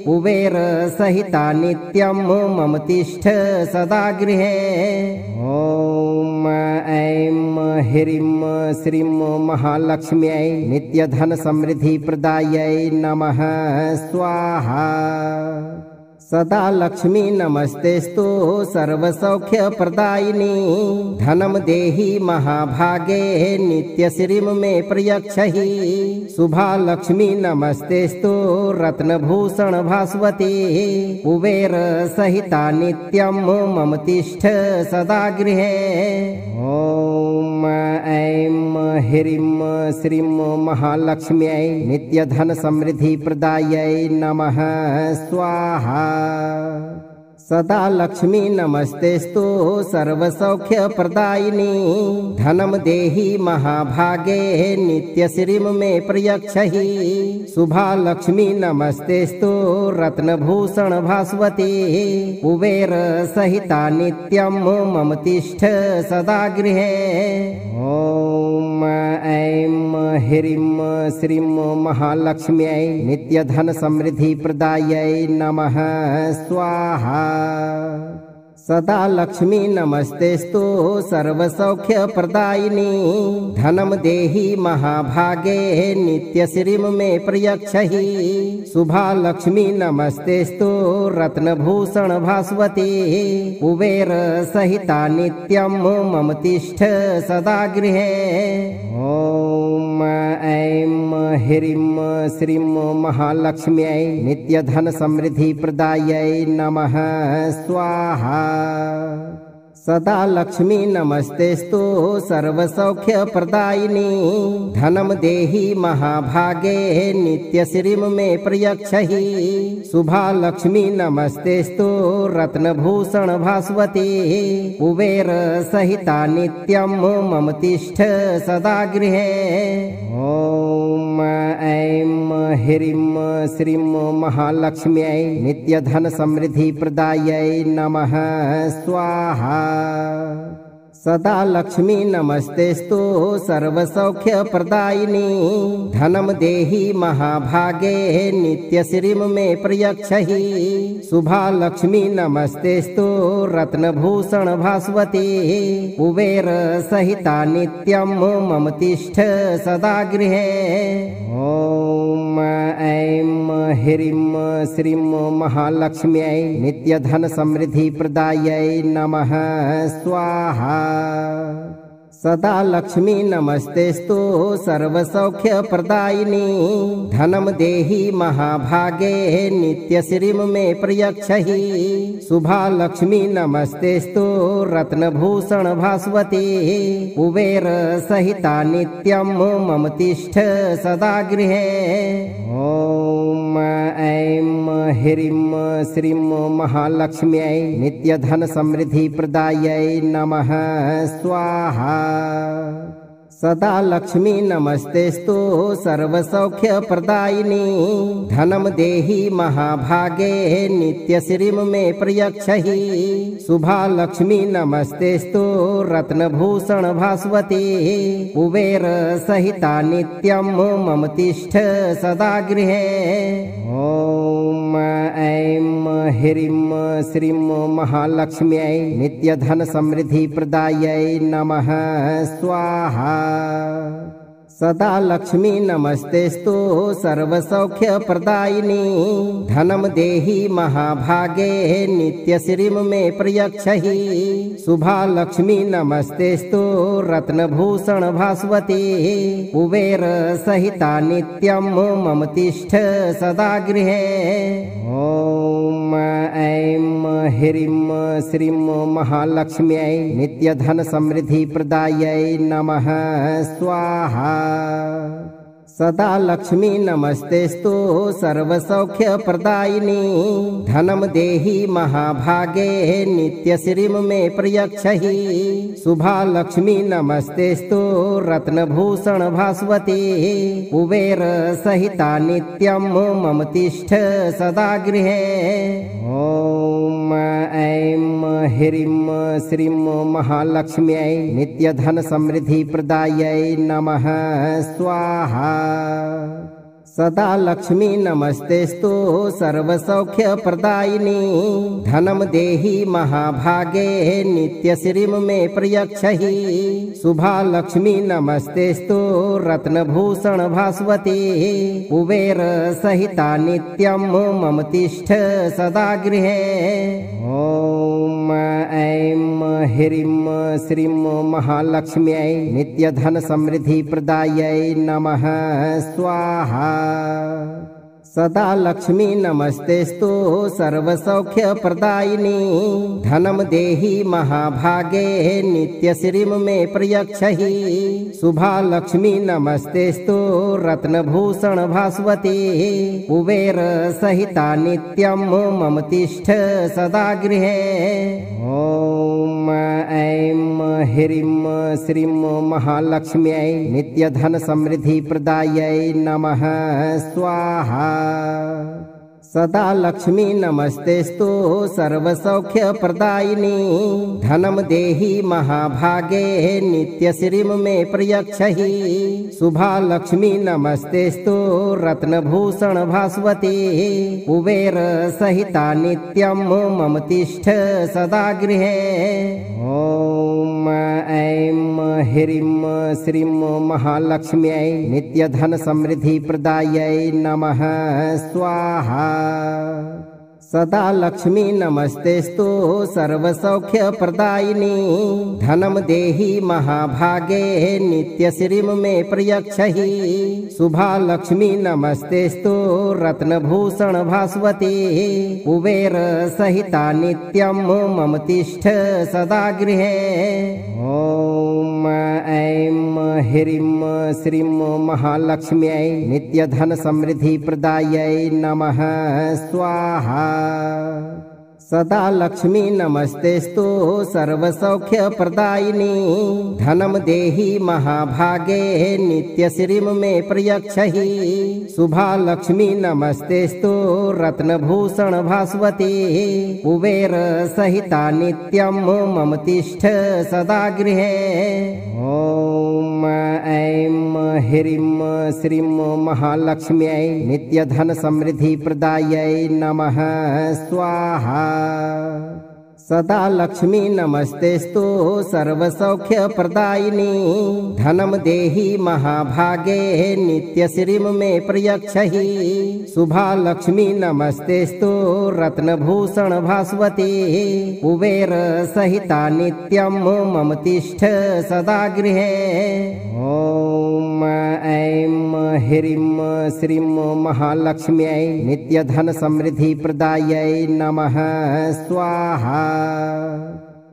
कुबेर सहिता नित्यं मम तिष्ठ सदा गृहे। ॐ ऐं ह्रीं श्रीं महालक्ष्म्यै नित्यधन समृद्धि प्रदायै नमः स्वाहा। सदा लक्ष्मी नमस्तेस्तु सर्वसौख्यप्रदायिनी धनं देहि महाभागे नित्यश्रीं मे प्रयच्छहि शुभा लक्ष्मी नमस्तेस्तु रत्नभूषण भास्वती कुबेर सहिता नित्यं मम तिष्ठ सदा गृहे। ॐ ऐं ह्रीं श्रीं महालक्ष्म्यै नित्यधन समृद्धि प्रदायै नमः स्वाहा। सदा लक्ष्मी नमस्तेस्तु सर्वसौख्यप्रदायिनी धनं देहि महाभागे नित्यश्रीं मे प्रयच्छहि शुभा लक्ष्मी नमस्तेस्तु रत्नभूषण भास्वती कुबेर सहिता नित्यं मम तिष्ठ सदा गृहे। ॐ ऐं ह्रीं श्रीं महालक्ष्म्यै नित्यधन समृद्धि प्रदायै नमः स्वाहा। सदा लक्ष्मी नमस्तेस्तु सर्वसौख्यप्रदायिनी धनं देहि महाभागे नित्यश्रीं मे प्रयच्छहि शुभा लक्ष्मी नमस्तेस्तु रत्नभूषण भास्वती कुबेर सहिता नित्यं मम तिष्ठ सदा गृहे। ॐ ऐं ह्रीं श्रीं महालक्ष्म्यै नित्यधन समृद्धि प्रदायै नमः स्वाहा। सदा लक्ष्मी नमस्तेस्तु सर्वसौख्यप्रदायिनी धनं देहि महाभागे नित्यश्रीं मे प्रयच्छहि शुभा लक्ष्मी नमस्तेस्तु रत्नभूषण भास्वती कुबेर सहिता नित्यं मम तिष्ठ सदा गृहे। ॐ ऐं ह्रीं श्रीं महालक्ष्म्यै नित्यधन समृद्धि प्रदायै नमः स्वाहा। सदा लक्ष्मी नमस्तेस्तु सर्वसौख्यप्रदायिनी धनं देहि महाभागे नित्यश्रीं मे प्रयच्छहि शुभा लक्ष्मी नमस्तेस्तु रत्नभूषण भास्वती कुबेर सहिता नित्यं मम तिष्ठ सदा गृहे। ॐ ऐं ह्रीं श्रीं महालक्ष्म्यै नित्यधन समृद्धि प्रदायै नमः स्वाहा। सदा लक्ष्मी नमस्तेस्तु सर्वसौख्यप्रदायिनी धनं देहि महाभागे नित्यश्रीं मे प्रयच्छहि शुभा लक्ष्मी नमस्तेस्तु रत्नभूषण भास्वती कुबेर सहिता नित्यं मम तिष्ठ सदा गृहे। ॐ ऐं ह्रीं श्रीं महालक्ष्म्यै नित्यधन समृद्धि प्रदायै नमः स्वाहा। सदा लक्ष्मी नमस्तेस्तु सर्वसौख्यप्रदायिनी धनं देहि महाभागे नित्यश्रीं मे प्रयच्छहि शुभा लक्ष्मी नमस्तेस्तु रत्नभूषण भास्वती कुबेर सहिता नित्यं मम तिष्ठ सदा गृहे। ॐ ऐं ह्रीं श्रीं महालक्ष्म्यै नित्यधन समृद्धि प्रदायै नमः स्वाहा। सदा लक्ष्मी नमस्तेस्तु सर्वसौख्यप्रदायिनी धनं देहि महाभागे नित्यश्रीं मे प्रयच्छहि शुभा लक्ष्मी नमस्तेस्तु रत्नभूषण भास्वती कुबेर सहिता नित्यं मम तिष्ठ सदा गृहे। ॐ ऐं ह्रीं श्रीं महालक्ष्म्यै नित्यधन समृद्धि प्रदायै नमः स्वाहा। सदा लक्ष्मी नमस्तेस्तु सर्वसौख्यप्रदायिनी धनं देहि महाभागे नित्यश्रीं मे प्रयच्छहि शुभा लक्ष्मी नमस्तेस्तु रत्नभूषण भास्वती कुबेर सहिता नित्यं मम तिष्ठ सदा गृहे। ॐ ऐं ह्रीं श्रीं महालक्ष्म्यै नित्यधन समृद्धि प्रदायै नमः स्वाहा। सदा लक्ष्मी नमस्तेस्तु सर्वसौख्यप्रदायिनी धनं देहि महाभागे नित्यश्रीं मे प्रयच्छहि शुभा लक्ष्मी नमस्तेस्तु रत्नभूषण भास्वती कुबेर सहिता नित्यं मम तिष्ठ सदा गृहे। ॐ ऐं ह्रीं श्रीं महालक्ष्म्यै नित्यधन समृद्धि प्रदायै नमः स्वाहा। सदा लक्ष्मी नमस्तेस्तु सर्वसौख्यप्रदायिनी धनं देहि महाभागे नित्यश्रीं मे प्रयच्छहि शुभा लक्ष्मी नमस्तेस्तु रत्नभूषण भास्वती कुबेर सहिता नित्यं मम तिष्ठ सदा गृहे। ॐ ऐं ह्रीं श्रीं महालक्ष्म्यै नित्यधन समृद्धि प्रदायै नमः स्वाहा। सदा लक्ष्मी नमस्तेस्तु सर्वसौख्यप्रदायिनी धनं देहि महाभागे नित्यश्रीं मे प्रयच्छहि शुभा लक्ष्मी नमस्तेस्तु रत्नभूषण भास्वती कुबेर सहिता नित्यं मम तिष्ठ सदा गृहे। ॐ ऐं ह्रीं श्रीं महालक्ष्म्यै नित्यधन समृद्धि प्रदायै नमः स्वाहा। सदा लक्ष्मी नमस्तेस्तु सर्वसौख्यप्रदायिनी धनं देहि महाभागे नित्यश्रीं मे प्रयच्छहि शुभा लक्ष्मी नमस्तेस्तु रत्नभूषण भास्वती कुबेर सहिता नित्यं मम तिष्ठ सदा गृहे। ॐ ऐं ह्रीं श्रीं महालक्ष्म्यै नित्यधन समृद्धि प्रदायै नमः स्वाहा। सदा लक्ष्मी नमस्तेस्तु सर्वसौख्यप्रदायिनी धनं देहि महाभागे नित्यश्रीं मे प्रयच्छहि शुभा लक्ष्मी नमस्तेस्तु रत्नभूषण भास्वती कुबेर सहिता नित्यं मम तिष्ठ सदा गृहे। ॐ ऐं ह्रीं श्रीं महालक्ष्म्यै नित्यधन समृद्धि प्रदायै नमः स्वाहा। सदा लक्ष्मी नमस्तेस्तु सर्वसौख्यप्रदायिनी धनं देहि महाभागे नित्यश्रीं मे प्रयच्छहि शुभा लक्ष्मी नमस्तेस्तु रत्नभूषण भास्वती कुबेर सहिता नित्यं मम तिष्ठ सदा गृहे। ॐ ऐं ह्रीं श्रीं महालक्ष्म्यै नित्यधन समृद्धि प्रदायै नमः स्वाहा।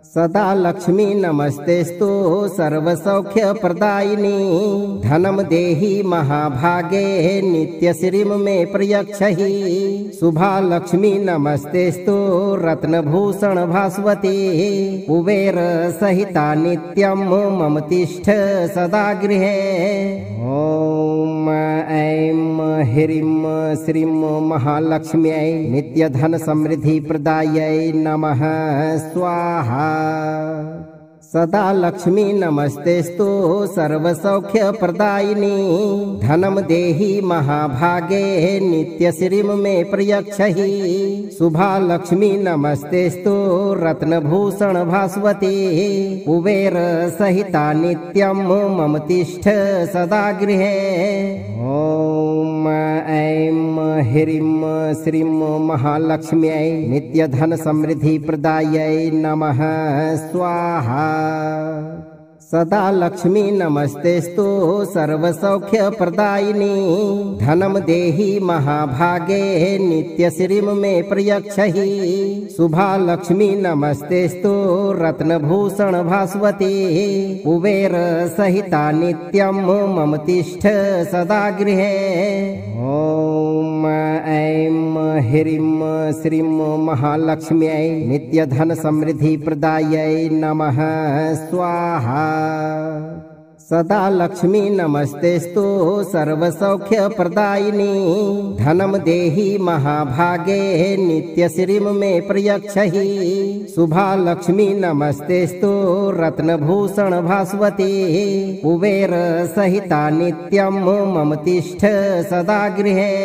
सदा लक्ष्मी नमस्तेस्तु सर्वसौख्यप्रदायिनी धनं देहि महाभागे नित्यश्रीं मे प्रयच्छहि शुभा लक्ष्मी नमस्तेस्तु रत्नभूषण भास्वती कुबेर सहिता नित्यं मम तिष्ठ सदा गृहे। ॐ ऐं ह्रीं श्रीं महालक्ष्म्यै नित्यधन समृद्धि प्रदायै नमः स्वाहा। सदा लक्ष्मी नमस्तेस्तु सर्वसौख्यप्रदायिनी धनं देहि महाभागे नित्यश्रीं मे प्रयच्छहि। शुभा लक्ष्मी नमस्तेस्तु रत्नभूषण भास्वती कुबेर सहिता नित्यं मम तिष्ठ सदा गृहे। ॐ ऐं ह्रीं श्रीं महालक्ष्म्यै नित्यधन समृद्धि प्रदायै नमः स्वाहा। सदा लक्ष्मी नमस्तेस्तु सर्वसौख्यप्रदायिनी धनं देहि महाभागे नित्यश्रीं मे प्रयच्छहि। शुभा लक्ष्मी नमस्तेस्तु रत्नभूषण भास्वती कुबेर सहिता नित्यं मम तिष्ठ सदा गृहे। ॐ ऐं ह्रीं श्रीं महालक्ष्म्यै नित्यधन समृद्धि प्रदायै नमः स्वाहा। सदा लक्ष्मी नमस्तेस्तु सर्वसौख्यप्रदायिनी धनं देहि महाभागे नित्यश्रीं मे प्रयच्छहि। शुभा लक्ष्मी नमस्तेस्तु रत्नभूषण भास्वती कुबेर सहिता नित्यं मम तिष्ठ सदा गृहे।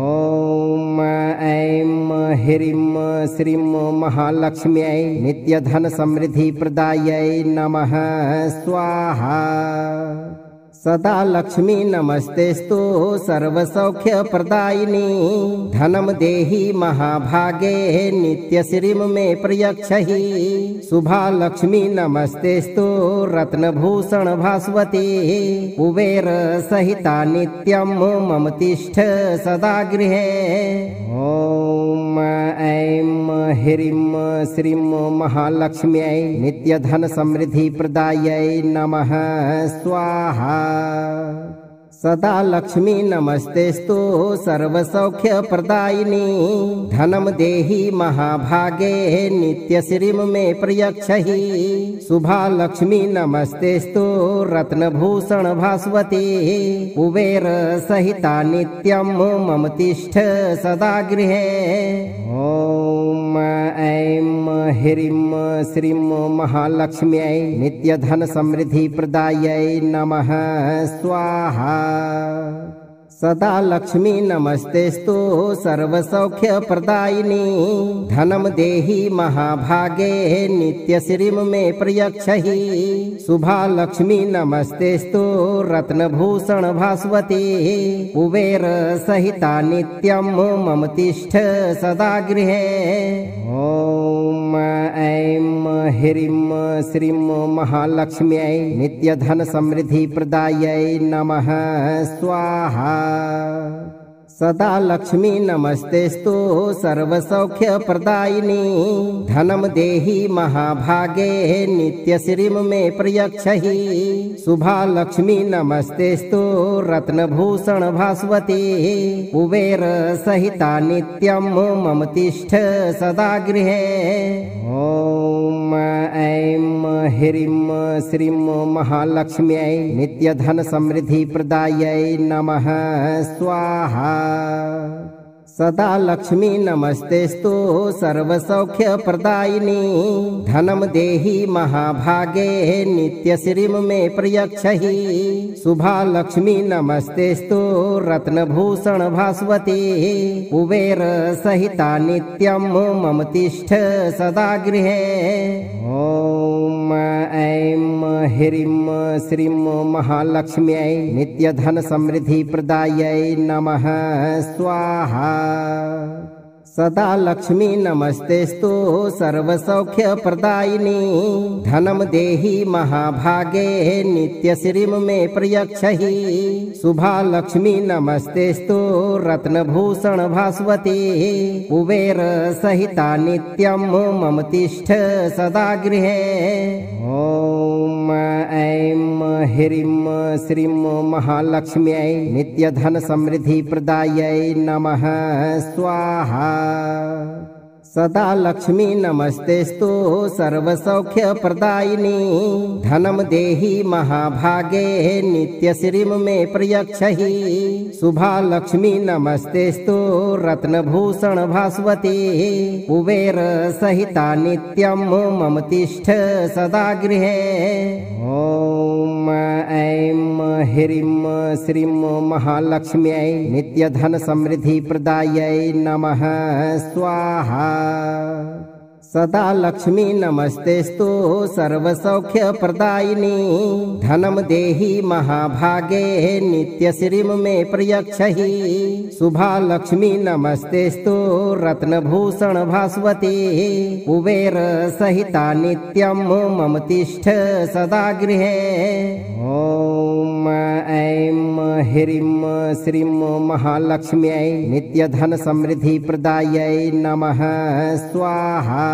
ॐ ऐं ह्रीं श्रीं महालक्ष्म्यै नित्यधन समृद्धि प्रदायै नमः स्वाहा। सदा लक्ष्मी नमस्तेस्तु सर्वसौख्यप्रदायिनी धनं देहि महाभागे नित्यश्रीं मे प्रयच्छहि। शुभा लक्ष्मी नमस्तेस्तु रत्नभूषण भास्वती कुबेर सहिता नित्यं मम तिष्ठ सदा गृहे। ॐ ऐं ह्रीं श्रीं महालक्ष्म्यै नित्यधन समृद्धि प्रदायै नमः स्वाहा। सदा लक्ष्मी नमस्तेस्तु सर्वसौख्यप्रदायिनी धनं देहि महाभागे नित्यश्रीं मे प्रयच्छहि। शुभा लक्ष्मी नमस्तेस्तु रत्नभूषण भास्वती कुबेर सहिता नित्यं मम तिष्ठ सदा गृहे। ॐ ऐं ह्रीं श्रीं महालक्ष्म्यै नित्यधन समृद्धि प्रदायै नमः स्वाहा। सदा लक्ष्मी नमस्तेस्तु सर्वसौख्यप्रदायिनी धनं देहि महाभागे नित्यश्रीं मे प्रयच्छहि। शुभा लक्ष्मी नमस्तेस्तु रत्नभूषण भास्वती कुबेर सहिता नित्यं मम तिष्ठ सदा गृहे। ॐ ऐं ह्रीं श्रीं महालक्ष्म्यै नित्यधन समृद्धि प्रदायै नमः स्वाहा। सदा लक्ष्मी नमस्तेस्तु सर्वसौख्यप्रदायिनी धनं देहि महाभागे नित्यश्रीं मे प्रयच्छहि। शुभा लक्ष्मी नमस्तेस्तु रत्नभूषण भास्वती कुबेर सहिता नित्यं मम तिष्ठ सदा गृहे। ॐ ऐं ह्रीं श्रीं महालक्ष्म्यै नित्यधन समृद्धि प्रदायै नमः स्वाहा। सदा लक्ष्मी नमस्तेस्तु सर्वसौख्यप्रदायिनी धनं देहि महाभागे नित्यश्रीं मे प्रयच्छहि। शुभा लक्ष्मी नमस्तेस्तु रत्नभूषण भास्वती कुबेर सहिता नित्यं मम तिष्ठ सदा गृहे। ॐ ऐं ह्रीं श्रीं महालक्ष्म्यै नित्यधन समृद्धि प्रदायै नमः स्वाहा। सदा लक्ष्मी नमस्तेस्तु सर्वसौख्यप्रदायिनी धनं देहि महाभागे नित्यश्रीं मे प्रयच्छहि। शुभा लक्ष्मी नमस्तेस्तु रत्नभूषण भास्वती कुबेर सहिता नित्यं मम तिष्ठ सदा गृहे। ॐ ऐं ह्रीं श्रीं महालक्ष्म्यै नित्यधन समृद्धि प्रदायै नमः स्वाहा। सदा लक्ष्मी नमस्तेस्तु सर्वसौख्यप्रदायिनी धनं देहि महाभागे नित्यश्रीं मे प्रयच्छहि शुभा लक्ष्मी नमस्तेस्तु रत्नभूषण भास्वती कुबेर सहिता नित्यं मम तिष्ठ सदा गृहे। ॐ ऐं ह्रीं श्रीं महालक्ष्म्यै नित्यधन समृद्धि प्रदायै नमः स्वाहा। सदा लक्ष्मी नमस्तेस्तु सर्वसौख्यप्रदायिनी धनं देहि महाभागे नित्यश्रीं मे प्रयच्छहि शुभा लक्ष्मी नमस्तेस्तु रत्नभूषण भास्वती कुबेर सहिता नित्यं मम तिष्ठ सदा गृहे। ॐ ऐं ह्रीं श्रीं महालक्ष्म्यै नित्यधन समृद्धि प्रदायै नमः स्वाहा।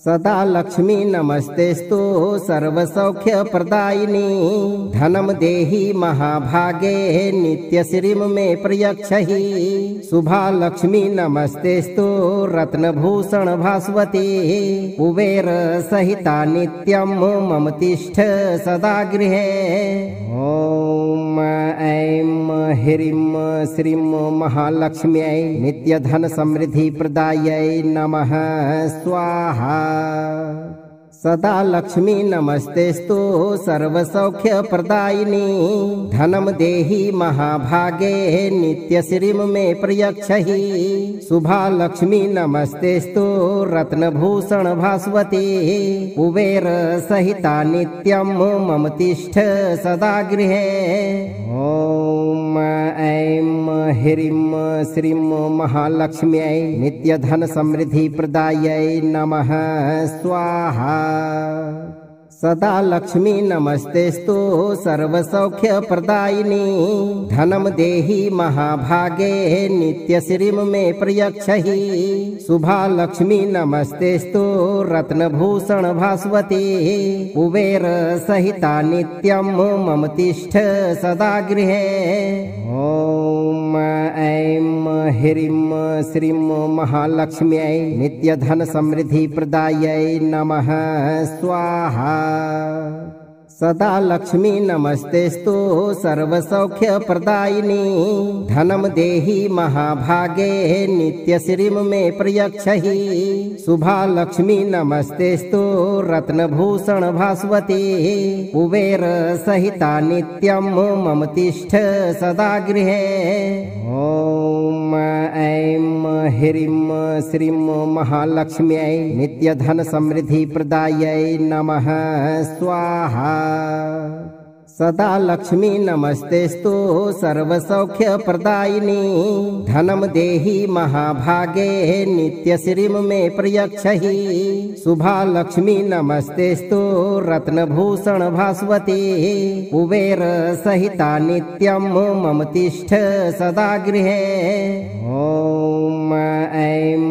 सदा लक्ष्मी नमस्तेस्तु सर्वसौख्यप्रदायिनी धनं देहि महाभागे नित्यश्रीं मे प्रयच्छहि शुभा लक्ष्मी नमस्तेस्तु रत्नभूषण भास्वती कुबेर सहिता नित्यं मम तिष्ठ सदा गृहे। ॐ ऐं ह्रीं श्रीं महालक्ष्म्यै नित्यधन समृद्धि प्रदायै नमः स्वाहा। सदा लक्ष्मी नमस्तेस्तु सर्वसौख्यप्रदायिनी धनं देहि महाभागे नित्यश्रीं मे प्रयच्छहि शुभा लक्ष्मी नमस्तेस्तु रत्नभूषण भास्वती कुबेर सहिता नित्यं मम तिष्ठ सदा गृहे। ॐ ऐं ह्रीं श्रीं महालक्ष्म्यै नित्यधन समृद्धि प्रदायै नमः स्वाहा। सदा लक्ष्मी नमस्तेस्तु सर्वसौख्यप्रदायिनी धनं देहि महाभागे नित्यश्रीं मे प्रयच्छहि शुभा लक्ष्मी नमस्तेस्तु रत्नभूषण भास्वती कुबेर सहिता नित्यं मम तिष्ठ सदा गृहे। ॐ ऐं ह्रीं श्रीं महालक्ष्म्यै नित्यधन समृद्धि प्रदायै नमः स्वाहा। सदा लक्ष्मी नमस्तेस्तु सर्वसौख्यप्रदायिनी धनं देहि महाभागे नित्यश्रीं मे प्रयच्छहि शुभा लक्ष्मी नमस्तेस्तु रत्नभूषण भास्वती कुबेर सहिता नित्यं मम तिष्ठ सदा गृहे। ॐ ऐं ह्रीं श्रीं महालक्ष्म्यै नित्यधन समृद्धि प्रदायै नमः स्वाहा। सदा लक्ष्मी नमस्तेस्तु सर्वसौख्यप्रदायिनी धनं देहि महाभागे नित्यश्रीं मे प्रयच्छहि शुभा लक्ष्मी नमस्तेस्तु रत्नभूषण भास्वती कुबेर सहिता नित्यं मम तिष्ठ सदा गृहे। ॐ ऐं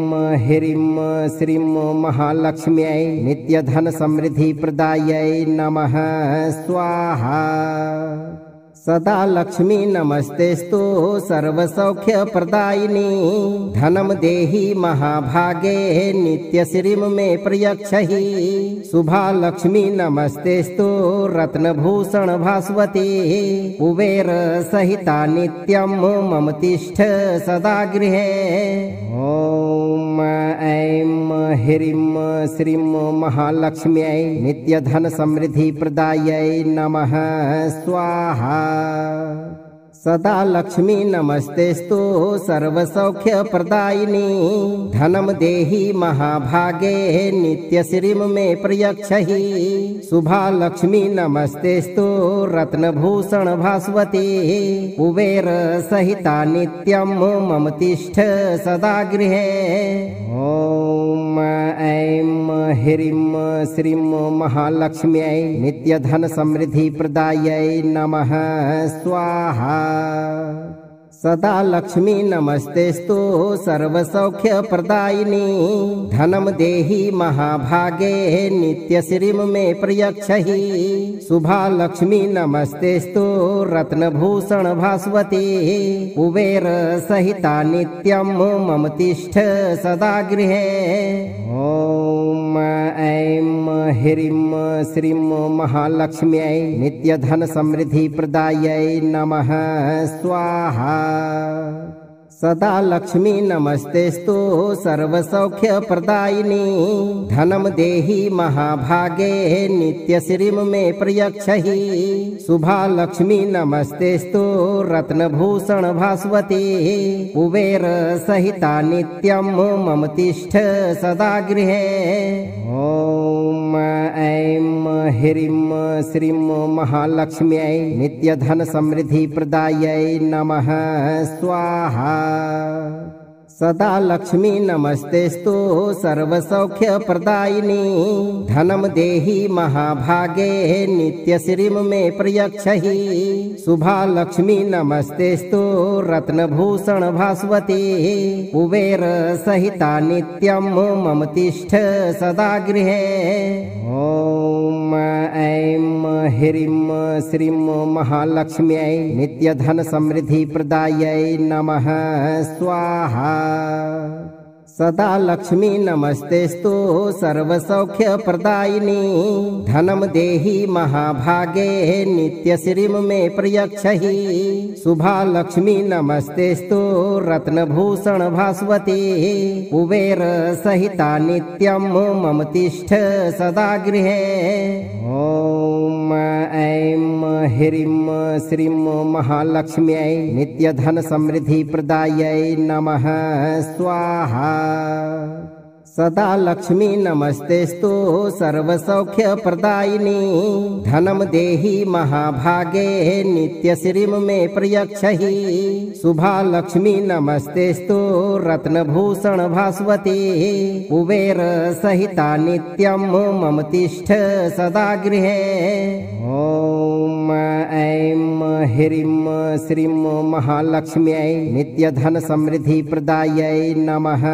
ह्रीं श्रीं महालक्ष्म्यै नित्यधन समृद्धि प्रदायै नमः स्वाहा। सदा लक्ष्मी नमस्तेस्तु सर्वसौख्यप्रदायिनी धनं देहि महाभागे नित्यश्रीं मे प्रयच्छहि शुभा लक्ष्मी नमस्तेस्तु रत्नभूषण भास्वती कुबेर सहिता नित्यं मम तिष्ठ सदा गृहे। ॐ ऐं ह्रीं श्रीं महालक्ष्म्यै नित्यधन समृद्धि प्रदायै नमः स्वाहा। सदा लक्ष्मी नमस्तेस्तु सर्वसौख्यप्रदायिनी धनं देहि महाभागे नित्यश्रीं मे प्रयच्छहि शुभा लक्ष्मी नमस्तेस्तु रत्नभूषण भास्वती कुबेर सहिता नित्यं मम तिष्ठ सदा गृहे। ॐ ऐं ह्रीं श्रीं महालक्ष्म्यै नित्यधन समृद्धि प्रदायै नमः स्वाहा। सदा लक्ष्मी नमस्तेस्तु सर्वसौख्यप्रदायिनी धनं देहि महाभागे नित्यश्रीं मे प्रयच्छहि शुभा लक्ष्मी नमस्तेस्तु रत्नभूषण भास्वती कुबेर सहिता नित्यं मम तिष्ठ सदा गृहे। ॐ ऐं ह्रीं श्रीं महालक्ष्म्यै नित्यधन समृद्धि प्रदायै नमः स्वाहा। सदा लक्ष्मी नमस्तेस्तु सर्वसौख्यप्रदायिनी धनं देहि महाभागे नित्यश्रीं मे प्रयच्छहि शुभा लक्ष्मी नमस्तेस्तु रत्नभूषण भास्वती कुबेर सहिता नित्यं मम तिष्ठ सदा गृहे। ॐ ऐं ह्रीं श्रीं महालक्ष्म्यै नित्यधन समृद्धि प्रदायै नमः स्वाहा। सदा लक्ष्मी नमस्तेस्तु सर्वसौख्यप्रदायिनी धनं देहि महाभागे नित्यश्रीं मे प्रयच्छहि शुभा लक्ष्मी नमस्तेस्तु रत्नभूषण भास्वती कुबेर सहिता नित्यं मम तिष्ठ सदा गृहे। ॐ ऐं ह्रीं श्रीं महालक्ष्म्यै नित्यधन समृद्धि प्रदायै नमः स्वाहा। सदा लक्ष्मी नमस्तेस्तु सर्वसौख्यप्रदायिनी धनं देहि महाभागे नित्यश्रीं मे प्रयच्छहि शुभा लक्ष्मी नमस्तेस्तु रत्नभूषण भास्वती कुबेर सहिता नित्यं मम तिष्ठ सदा गृहे। ॐ ऐं ह्रीं श्रीं महालक्ष्म्यै नित्यधन समृद्धि प्रदायै नमः स्वाहा। सदा लक्ष्मी नमस्तेस्तु सर्वसौख्यप्रदायिनी धनं देहि महाभागे नित्यश्रीं मे प्रयच्छहि शुभा लक्ष्मी नमस्तेस्तु रत्नभूषण भास्वती कुबेर सहिता नित्यं मम तिष्ठ सदा गृहे। ॐ ऐं ह्रीं श्रीं महालक्ष्म्यै नित्यधन समृद्धि प्रदायै नमः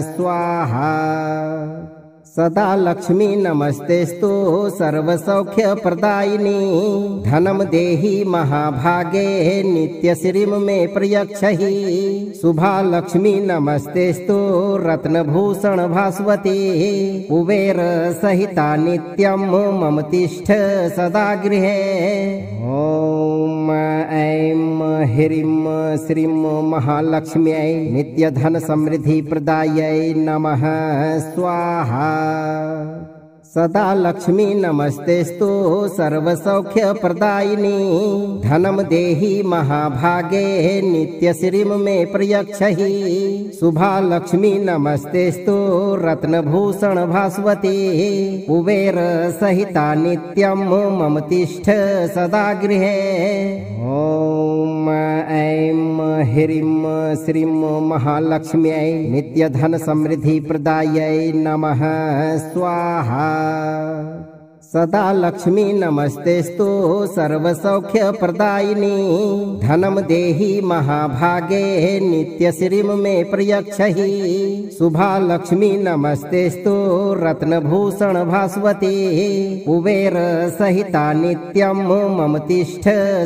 स्वाहा। सदा लक्ष्मी नमस्तेस्तु सर्वसौख्यप्रदायिनी धनं देहि महाभागे नित्यश्रीं मे प्रयच्छहि शुभा लक्ष्मी नमस्तेस्तु रत्नभूषण भास्वती कुबेर सहिता नित्यं मम तिष्ठ सदा गृहे। ॐ ऐं ह्रीं श्रीं महालक्ष्म्यै नित्यधन समृद्धि प्रदायै नमः स्वाहा। सदा लक्ष्मी नमस्तेस्तु सर्वसौख्यप्रदायिनी धनं देहि महाभागे नित्यश्रीं मे प्रयच्छहि शुभा लक्ष्मी नमस्तेस्तु रत्नभूषण भास्वती कुबेर सहिता नित्यं मम तिष्ठ सदा गृहे। ॐ ऐं ह्रीं श्रीं महालक्ष्म्यै नित्यधन समृद्धि प्रदायै नमः स्वाहा। सदा लक्ष्मी नमस्तेस्तु सर्वसौख्यप्रदायिनी धनं देहि महाभागे नित्यश्रीं मे प्रयच्छहि शुभा लक्ष्मी नमस्तेस्तु रत्नभूषण भास्वती कुबेर सहिता नित्यं मम तिष्ठ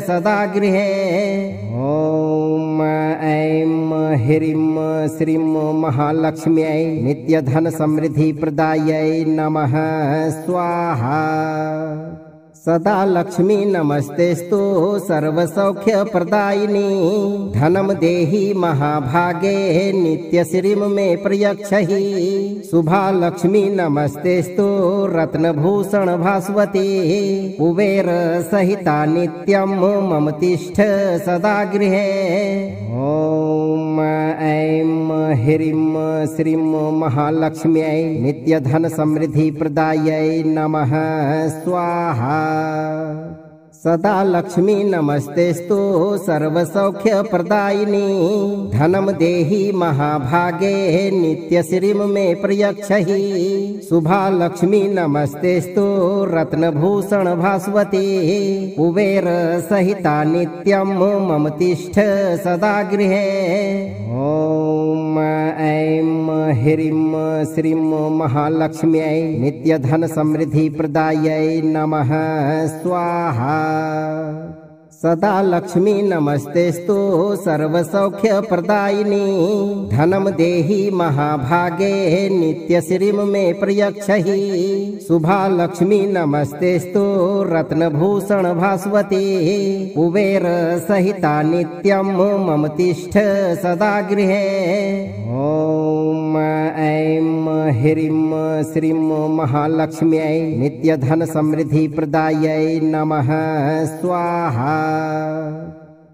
सदा गृहे। ॐ ऐं ह्रीं श्रीं महालक्ष्म्यै नित्यधन समृद्धि प्रदायै नमः स्वाहा। सदा लक्ष्मी नमस्तेस्तु सर्वसौख्यप्रदायिनी धनं देहि महाभागे नित्यश्रीं मे प्रयच्छहि शुभा लक्ष्मी नमस्तेस्तु रत्नभूषण भास्वती कुबेर सहिता नित्यं मम तिष्ठ सदा गृहे। ॐ ऐं ह्रीं श्रीं महालक्ष्म्यै नित्यधन समृद्धि प्रदायै नमः स्वाहा। सदा लक्ष्मी नमस्तेस्तु सर्वसौख्य प्रदायिनी धनम देहि महाभागे नित्य श्रीम में प्रयच्छहि शुभा लक्ष्मी नमस्तेस्तु रत्नभूषण भास्वती कुबेर सहिता नित्यम मम तिष्ठ सदा गृहे। ओम ऐं ह्रीं श्रीं महालक्ष्म्यै नित्य धन समृद्धि प्रदायै नमः स्वाहा। सदा लक्ष्मी नमस्तेस्तु सर्वसौख्य प्रदायिनी धनम देहि महाभागे नित्य श्रीम में प्रयच्छहि शुभा लक्ष्मी नमस्तेस्तु रत्नभूषण भास्वती कुबेर सहिता नित्यम मम तिष्ठ सदा गृहे। ओम ऐं ह्रीं श्रीं महालक्ष्म्यै नित्य धन समृद्धि प्रदायै नमः स्वाहा।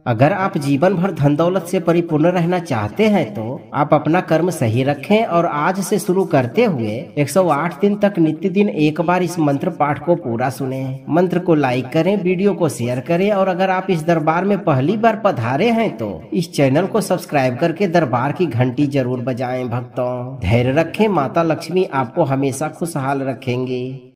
अगर आप जीवन भर धन दौलत से परिपूर्ण रहना चाहते हैं तो आप अपना कर्म सही रखें और आज से शुरू करते हुए 108 दिन तक नित्य दिन एक बार इस मंत्र पाठ को पूरा सुने। मंत्र को लाइक करें, वीडियो को शेयर करें और अगर आप इस दरबार में पहली बार पधारे हैं तो इस चैनल को सब्सक्राइब करके दरबार की घंटी जरूर बजाएं। भक्तों, धैर्य रखें, माता लक्ष्मी आपको हमेशा खुशहाल रखेंगे।